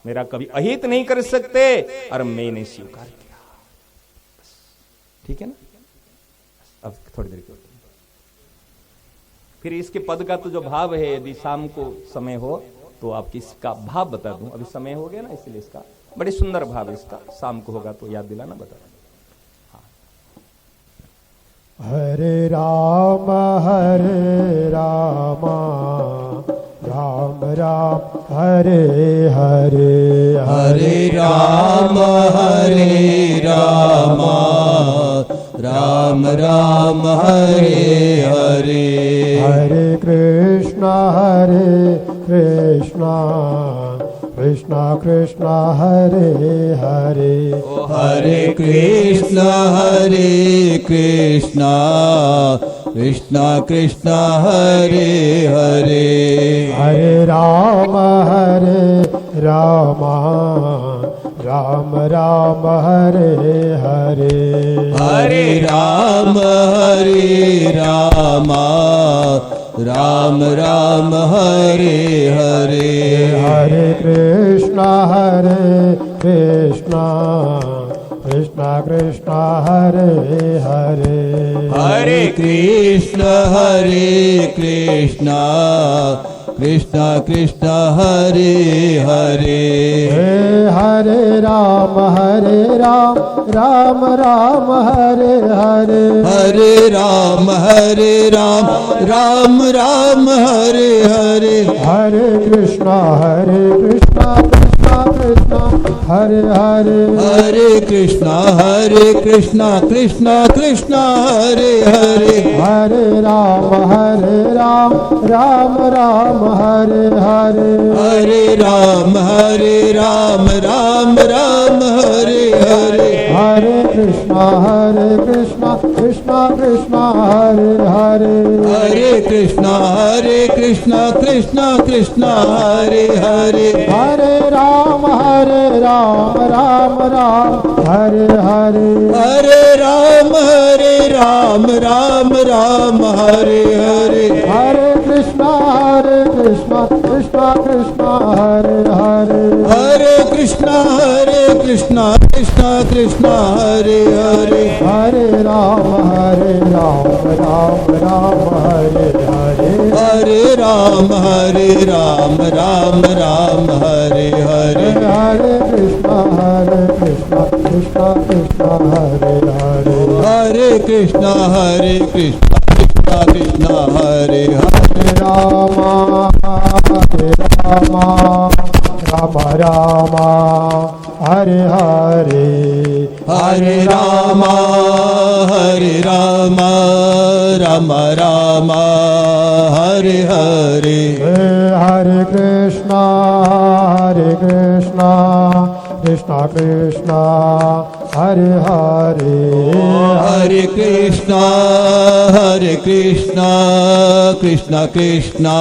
मेरा कभी अहित नहीं कर सकते और मैंने स्वीकार किया, ठीक है ना। अब थोड़ी देर के फिर इसके पद का तो जो भाव है, यदि शाम को समय हो तो आपकी इसका भाव बता दूं। अभी समय हो गया ना, इसलिए इसका बड़े सुंदर भाव इसका, शाम को होगा तो याद दिलाना, बता। हरे राम राम राम हरे हरे, हरे राम राम राम हरे हरे, हरे कृष्णा कृष्णा कृष्णा हरे हरे, हरे कृष्णा कृष्णा कृष्णा हरे हरे, हरे राम राम हरे हरे, हरे राम राम हरे हरे, हरे कृष्णा कृष्णा हरे हरे, हरे कृष्णा कृष्णा हरे हरे, हरे राम राम हरे हरे, हरे राम राम हरे हरे, हरे कृष्णा कृष्णा हरे हरे हरे कृष्णा कृष्णा कृष्णा हरे हरे हरे राम राम राम हरे हरे हरे राम राम राम हरे हरे हरे कृष्णा कृष्णा कृष्णा हरे हरे हरे कृष्णा कृष्णा कृष्णा हरे हरे हरे राम राम राम हरे हरे हरे राम राम हरे हरे हरे कृष्णा कृष्णा हरे हरे हरे कृष्णा कृष्णा हरे हरे हरे राम राम हरे हरे हरे राम राम हरे हरे हरे कृष्णा कृष्णा हरे हरे हरे कृष्णा कृष्णा हरे हरे राम राम हरे हरे हरे राम राम हरे हरे हरे कृष्णा कृष्णा कृष्णा हरे हरे हरे कृष्णा कृष्णा कृष्णा